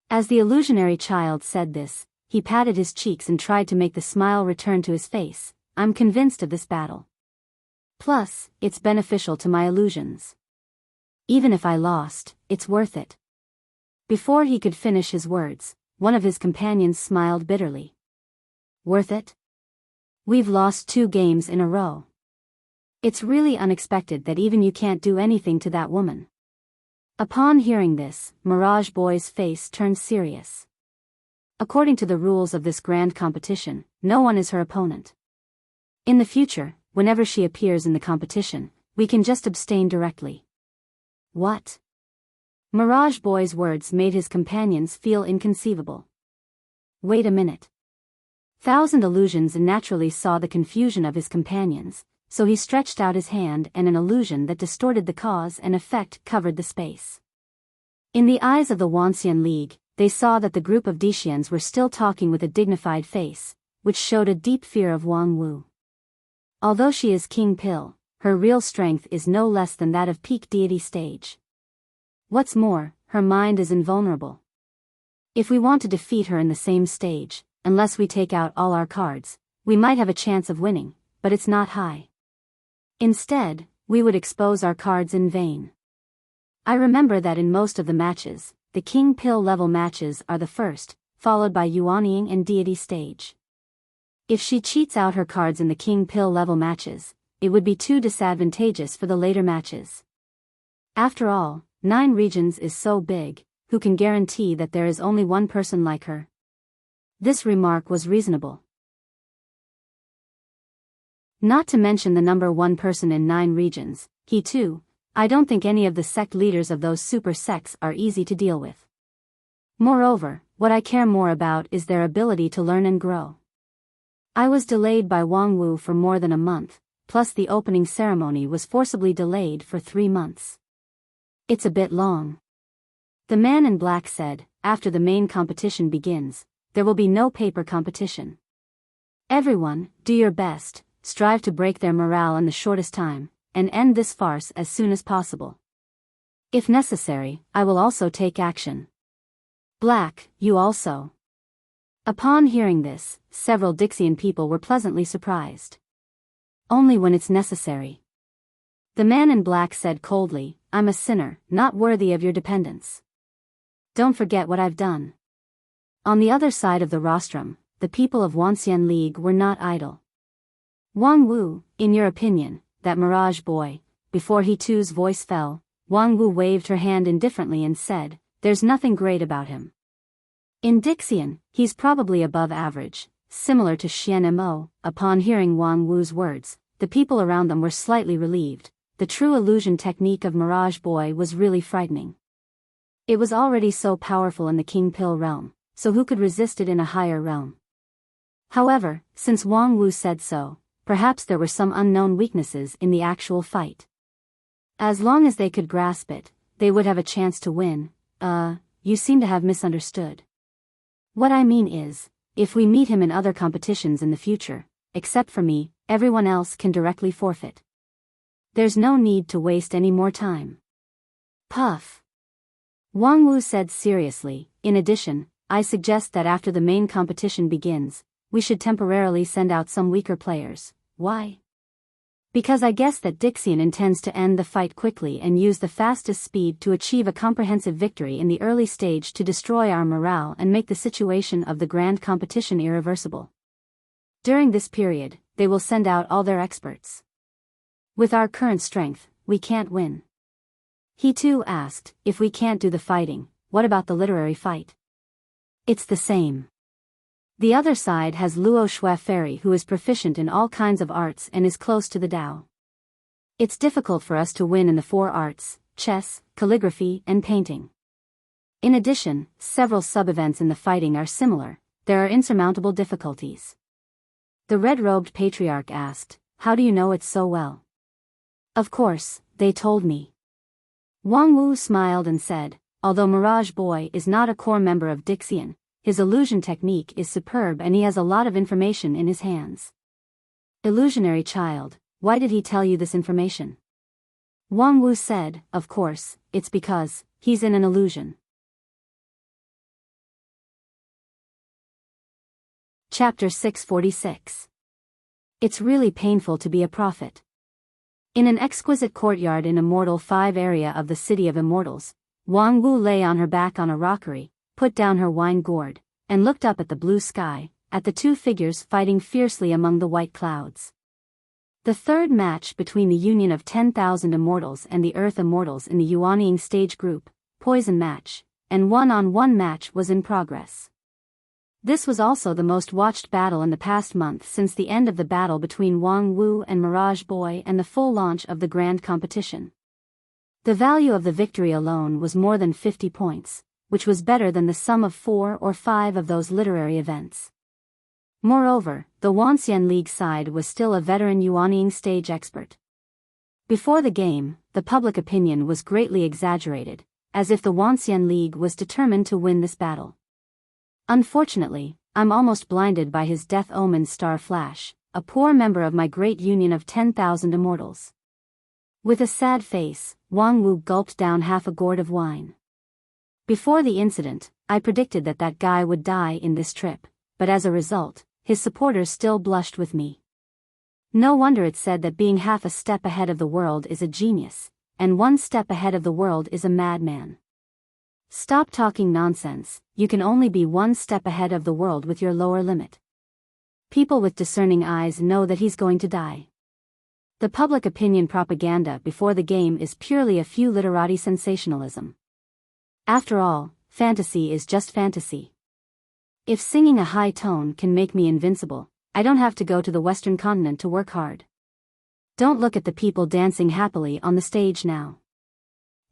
As the illusionary child said this, he patted his cheeks and tried to make the smile return to his face. "I'm convinced of this battle. Plus, it's beneficial to my illusions. Even if I lost, it's worth it." Before he could finish his words, one of his companions smiled bitterly. "Worth it? We've lost 2 games in a row. It's really unexpected that even you can't do anything to that woman." Upon hearing this, Mirage Boy's face turned serious. According to the rules of this grand competition, no one is her opponent. In the future, whenever she appears in the competition, we can just abstain directly. What? Mirage Boy's words made his companions feel inconceivable. Wait a minute. Thousand Illusions naturally saw the confusion of his companions, so he stretched out his hand and an illusion that distorted the cause and effect covered the space. In the eyes of the Wanxian League, they saw that the group of Dixians were still talking with a dignified face, which showed a deep fear of Wang Wu. Although she is King Pill, her real strength is no less than that of peak deity stage. What's more, her mind is invulnerable. If we want to defeat her in the same stage, unless we take out all our cards, we might have a chance of winning, but it's not high. Instead, we would expose our cards in vain. I remember that in most of the matches, the King Pill level matches are the first, followed by Yuanying and deity stage. If she cheats out her cards in the King Pill level matches, it would be too disadvantageous for the later matches. After all, 9 regions is so big, who can guarantee that there is only one person like her? This remark was reasonable. Not to mention the number one person in 9 regions, he too. I don't think any of the sect leaders of those super sects are easy to deal with. Moreover, what I care more about is their ability to learn and grow. I was delayed by Wang Wu for more than a month, plus the opening ceremony was forcibly delayed for 3 months. It's a bit long. The man in black said, after the main competition begins, there will be no paper competition. Everyone, do your best, strive to break their morale in the shortest time, and end this farce as soon as possible. If necessary, I will also take action. Black, you also. Upon hearing this, several Dixian people were pleasantly surprised. Only when it's necessary. The man in black said coldly, I'm a sinner, not worthy of your dependence. Don't forget what I've done. On the other side of the rostrum, the people of Wuxia League were not idle. Wang Wu, in your opinion, that Mirage boy, before he too's voice fell, Wang Wu waved her hand indifferently and said, there's nothing great about him. In Dixian, he's probably above average, similar to Xian Mo. Upon hearing Wang Wu's words, the people around them were slightly relieved. The true illusion technique of Mirage boy was really frightening. It was already so powerful in the King Pill realm, so who could resist it in a higher realm? However, since Wang Wu said so, perhaps there were some unknown weaknesses in the actual fight. As long as they could grasp it, they would have a chance to win. You seem to have misunderstood. What I mean is, if we meet him in other competitions in the future, except for me, everyone else can directly forfeit. There's no need to waste any more time. Puff. Wang Wu said seriously, in addition, I suggest that after the main competition begins, we should temporarily send out some weaker players. Why? Because I guess that Dixian intends to end the fight quickly and use the fastest speed to achieve a comprehensive victory in the early stage to destroy our morale and make the situation of the grand competition irreversible. During this period, they will send out all their experts. With our current strength, we can't win. He too asked, if we can't do the fighting, what about the literary fight? It's the same. The other side has Luo Shui Fairy who is proficient in all kinds of arts and is close to the Tao. It's difficult for us to win in the 4 arts, chess, calligraphy, and painting. In addition, several sub-events in the fighting are similar, there are insurmountable difficulties. The red-robed patriarch asked, how do you know it so well? Of course, they told me. Wang Wu smiled and said, although Mirage Boy is not a core member of Dixian, his illusion technique is superb and he has a lot of information in his hands. Illusionary child, why did he tell you this information? Wang Wu said, of course, it's because he's in an illusion. Chapter 646. It's really painful to be a prophet. In an exquisite courtyard in Immortal 5 area of the City of Immortals, Wang Wu lay on her back on a rockery, put down her wine gourd, and looked up at the blue sky, at the 2 figures fighting fiercely among the white clouds. The third match between the union of 10,000 immortals and the Earth Immortals in the Yuanying stage group, Poison Match, and one-on-one match was in progress. This was also the most watched battle in the past month since the end of the battle between Wang Wu and Mirage Boy and the full launch of the grand competition. The value of the victory alone was more than 50 points, which was better than the sum of 4 or 5 of those literary events. Moreover, the Wuxia League side was still a veteran Yuanying stage expert. Before the game, the public opinion was greatly exaggerated, as if the Wuxia League was determined to win this battle. Unfortunately, I'm almost blinded by his Death Omen Star Flash, a poor member of my great union of 10,000 immortals. With a sad face, Wang Wu gulped down half a gourd of wine. Before the incident, I predicted that that guy would die in this trip, but as a result, his supporters still blushed with me. No wonder it said that being half a step ahead of the world is a genius, and 1 step ahead of the world is a madman. Stop talking nonsense, you can only be 1 step ahead of the world with your lower limit. People with discerning eyes know that he's going to die. The public opinion propaganda before the game is purely a few literati sensationalism. After all, fantasy is just fantasy. If singing a high tone can make me invincible, I don't have to go to the Western continent to work hard. Don't look at the people dancing happily on the stage now.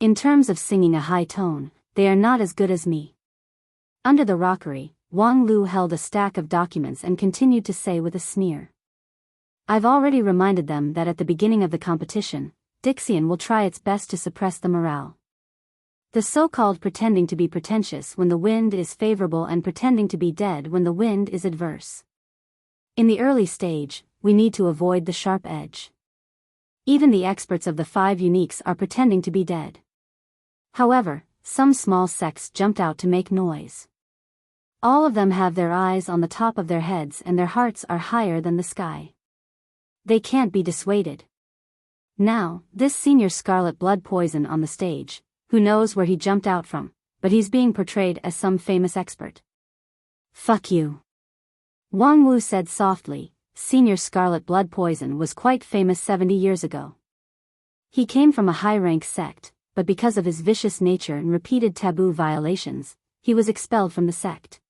In terms of singing a high tone, they are not as good as me. Under the rockery, Wang Lu held a stack of documents and continued to say with a sneer. I've already reminded them that at the beginning of the competition, Dixian will try its best to suppress the morale. The so-called pretending to be pretentious when the wind is favorable and pretending to be dead when the wind is adverse. In the early stage, we need to avoid the sharp edge. Even the experts of the 5 uniques are pretending to be dead. However, some small sects jumped out to make noise. All of them have their eyes on the top of their heads and their hearts are higher than the sky. They can't be dissuaded. Now, this senior Scarlet Blood Poison on the stage, who knows where he jumped out from, but he's being portrayed as some famous expert. Fuck you. Wang Wu said softly. Senior Scarlet Blood Poison was quite famous 70 years ago. He came from a high-rank sect, but because of his vicious nature and repeated taboo violations, he was expelled from the sect.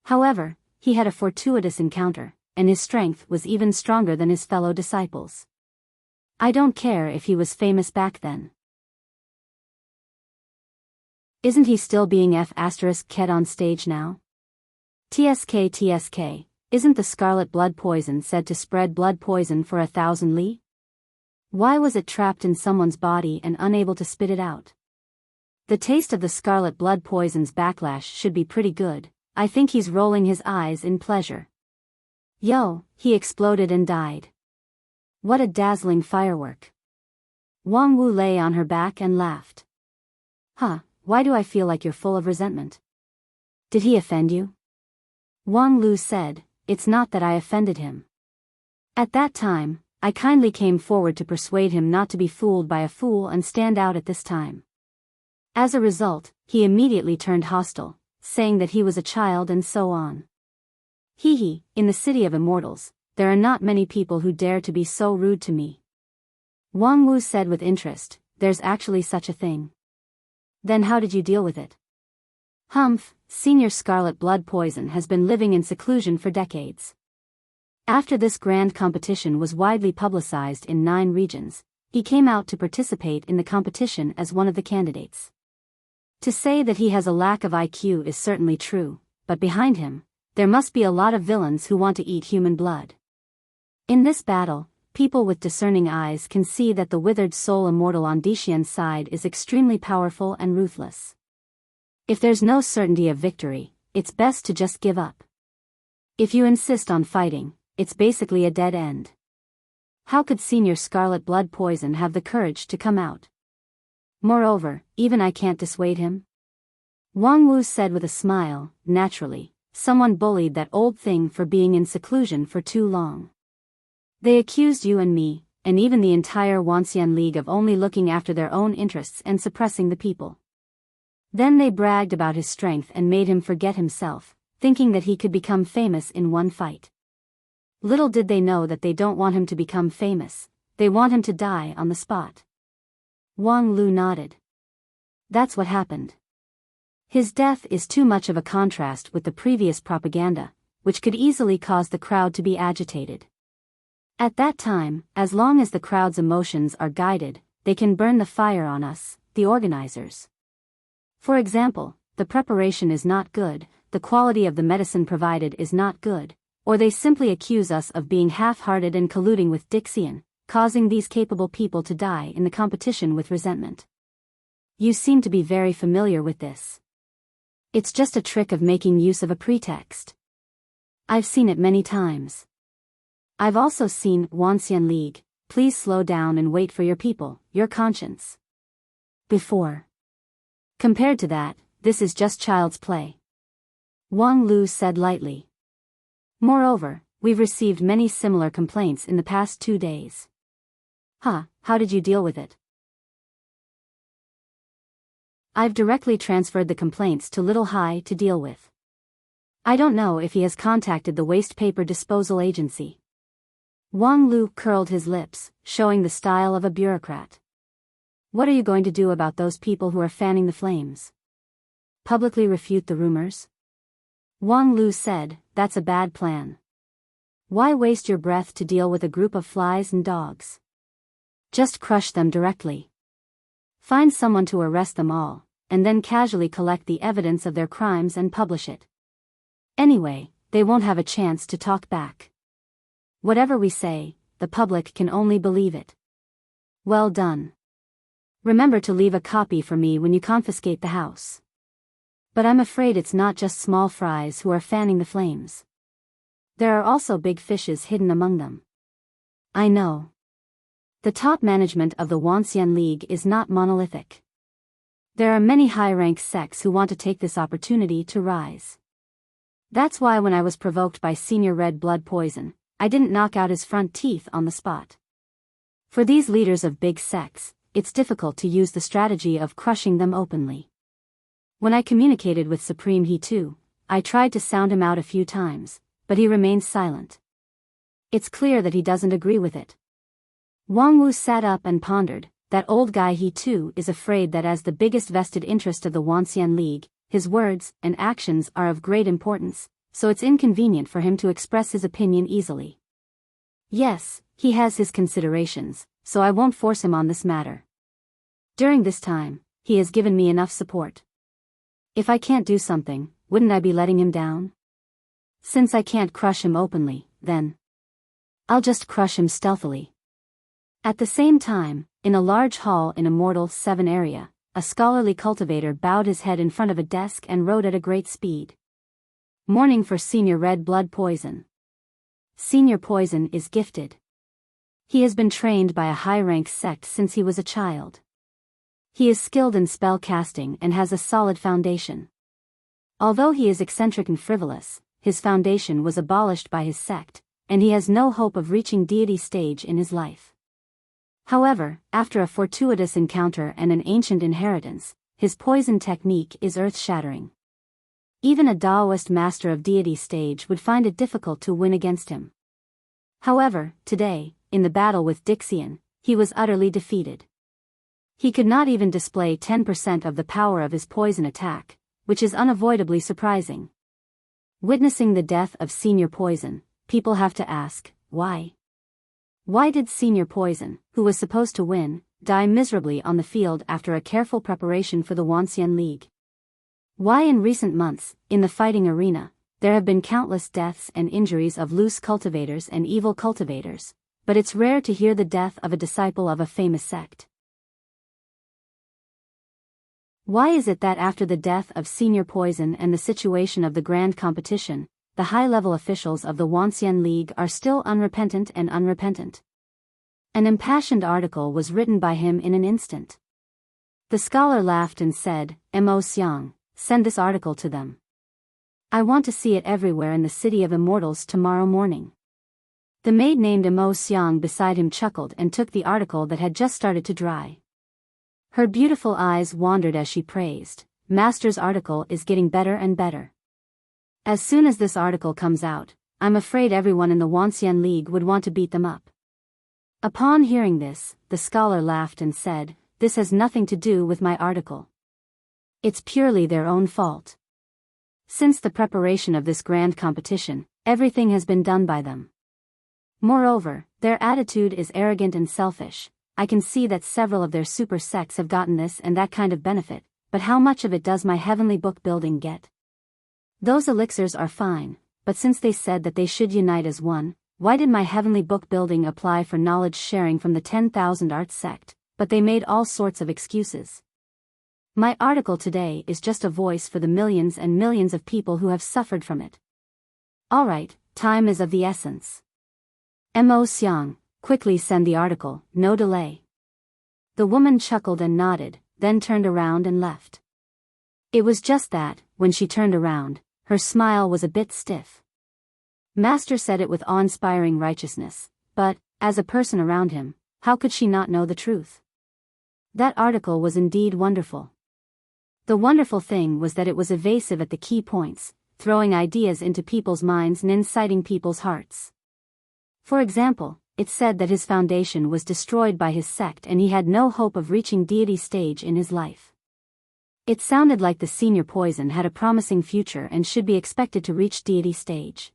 However, he had a fortuitous encounter, and his strength was even stronger than his fellow disciples. I don't care if he was famous back then. Isn't he still being F***ked on stage now? TSK, isn't the scarlet blood poison said to spread blood poison for 1,000 li? Why was it trapped in someone's body and unable to spit it out? The taste of the scarlet blood poison's backlash should be pretty good. I think he's rolling his eyes in pleasure. Yo, he exploded and died. What a dazzling firework. Wang Wu lay on her back and laughed. Huh, why do I feel like you're full of resentment? Did he offend you? Wang Lu said, it's not that I offended him. At that time, I kindly came forward to persuade him not to be fooled by a fool and stand out at this time. As a result, he immediately turned hostile, saying that he was a child and so on. Hee, in the city of immortals, there are not many people who dare to be so rude to me. Wang Wu said with interest, there's actually such a thing. Then how did you deal with it? Humph, Senior Scarlet Blood Poison has been living in seclusion for decades. After this grand competition was widely publicized in 9 regions, he came out to participate in the competition as one of the candidates. To say that he has a lack of IQ is certainly true, but behind him, there must be a lot of villains who want to eat human blood. In this battle, people with discerning eyes can see that the withered soul immortal on Dixian's side is extremely powerful and ruthless. If there's no certainty of victory, it's best to just give up. If you insist on fighting, it's basically a dead end. How could Senior Scarlet Blood Poison have the courage to come out? Moreover, even I can't dissuade him. Wang Wu said with a smile, naturally, someone bullied that old thing for being in seclusion for too long. They accused you and me, and even the entire Wanxian League of only looking after their own interests and suppressing the people. Then they bragged about his strength and made him forget himself, thinking that he could become famous in one fight. Little did they know that they don't want him to become famous, they want him to die on the spot. Wang Lu nodded. That's what happened. His death is too much of a contrast with the previous propaganda, which could easily cause the crowd to be agitated. At that time, as long as the crowd's emotions are guided, they can burn the fire on us, the organizers. For example, the preparation is not good, the quality of the medicine provided is not good, or they simply accuse us of being half-hearted and colluding with Dixian, causing these capable people to die in the competition with resentment. You seem to be very familiar with this. It's just a trick of making use of a pretext. I've seen it many times. I've also seen Wanxian League, please slow down and wait for your people, your conscience. Before. Compared to that, this is just child's play. Wang Lu said lightly. Moreover, we've received many similar complaints in the past 2 days. How did you deal with it? I've directly transferred the complaints to Little Hai to deal with. I don't know if he has contacted the waste paper disposal agency. Wang Lu curled his lips, showing the style of a bureaucrat. What are you going to do about those people who are fanning the flames? Publicly refute the rumors? Wang Lu said, that's a bad plan. Why waste your breath to deal with a group of flies and dogs? Just crush them directly. Find someone to arrest them all, and then casually collect the evidence of their crimes and publish it. Anyway, they won't have a chance to talk back. Whatever we say, the public can only believe it. Well done. Remember to leave a copy for me when you confiscate the house. But I'm afraid it's not just small fries who are fanning the flames. There are also big fishes hidden among them. I know. The top management of the Wuxia League is not monolithic. There are many high-ranked sects who want to take this opportunity to rise. That's why when I was provoked by Senior Red Blood Poison, I didn't knock out his front teeth on the spot. For these leaders of big sects, it's difficult to use the strategy of crushing them openly. When I communicated with Supreme He too, I tried to sound him out a few times, but he remained silent. It's clear that he doesn't agree with it. Wang Wu sat up and pondered. That old guy He too is afraid that as the biggest vested interest of the Wuxia League, his words and actions are of great importance, so it's inconvenient for him to express his opinion easily. Yes, he has his considerations, so I won't force him on this matter. During this time, he has given me enough support. If I can't do something, wouldn't I be letting him down? Since I can't crush him openly, then I'll just crush him stealthily. At the same time, in a large hall in Immortal 7 area, a scholarly cultivator bowed his head in front of a desk and wrote at a great speed. Mourning for Senior Red Blood Poison. Senior Poison is gifted. He has been trained by a high-rank sect since he was a child. He is skilled in spell casting and has a solid foundation. Although he is eccentric and frivolous, his foundation was abolished by his sect, and he has no hope of reaching deity stage in his life. However, after a fortuitous encounter and an ancient inheritance, his poison technique is earth-shattering. Even a Taoist master of deity stage would find it difficult to win against him. However, today, in the battle with Dixian, he was utterly defeated. He could not even display 10% of the power of his poison attack, which is unavoidably surprising. Witnessing the death of Senior Poison, people have to ask, why? Why did Senior Poison, who was supposed to win, die miserably on the field after a careful preparation for the Wuxia League? Why in recent months, in the fighting arena, there have been countless deaths and injuries of loose cultivators and evil cultivators, but it's rare to hear the death of a disciple of a famous sect. Why is it that after the death of Senior Poison and the situation of the grand competition, the high-level officials of the Wuxia League are still unrepentant and unrepentant? An impassioned article was written by him in an instant. The scholar laughed and said, "Mo Xiang, send this article to them. I want to see it everywhere in the City of Immortals tomorrow morning." The maid named Mo Xiang beside him chuckled and took the article that had just started to dry. Her beautiful eyes wandered as she praised, "Master's article is getting better and better. As soon as this article comes out, I'm afraid everyone in the Wuxia League would want to beat them up." Upon hearing this, the scholar laughed and said, "This has nothing to do with my article. It's purely their own fault. Since the preparation of this grand competition, everything has been done by them. Moreover, their attitude is arrogant and selfish. I can see that several of their super sects have gotten this and that kind of benefit, but how much of it does my heavenly book building get? Those elixirs are fine, but since they said that they should unite as one, why did my heavenly book building apply for knowledge sharing from the 10,000 Arts sect, but they made all sorts of excuses? My article today is just a voice for the millions and millions of people who have suffered from it. Alright, time is of the essence. Mo Xiang, quickly send the article, no delay." The woman chuckled and nodded, then turned around and left. It was just that, when she turned around, her smile was a bit stiff. Master said it with awe-inspiring righteousness, but, as a person around him, how could she not know the truth? That article was indeed wonderful. The wonderful thing was that it was evasive at the key points, throwing ideas into people's minds and inciting people's hearts. For example, it said that his foundation was destroyed by his sect and he had no hope of reaching deity stage in his life. It sounded like the Senior Poison had a promising future and should be expected to reach deity stage.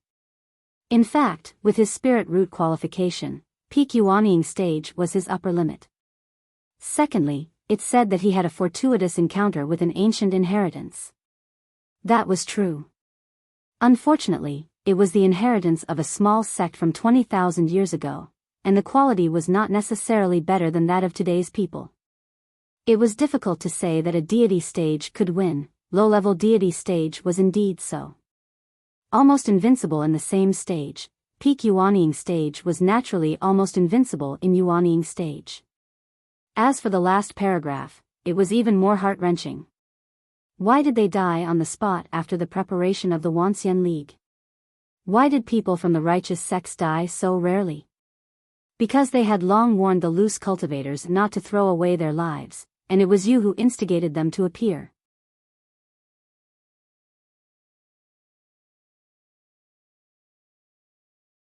In fact, with his spirit root qualification, peak Yuanying stage was his upper limit. Secondly, it said that he had a fortuitous encounter with an ancient inheritance. That was true. Unfortunately, it was the inheritance of a small sect from 20,000 years ago, and the quality was not necessarily better than that of today's people. It was difficult to say that a deity stage could win. Low-level deity stage was indeed so. Almost invincible in the same stage, peak Yuanying stage was naturally almost invincible in Yuanying stage. As for the last paragraph, it was even more heart-wrenching. Why did they die on the spot after the preparation of the Wanxian League? Why did people from the righteous sects die so rarely? Because they had long warned the loose cultivators not to throw away their lives, and it was you who instigated them to appear.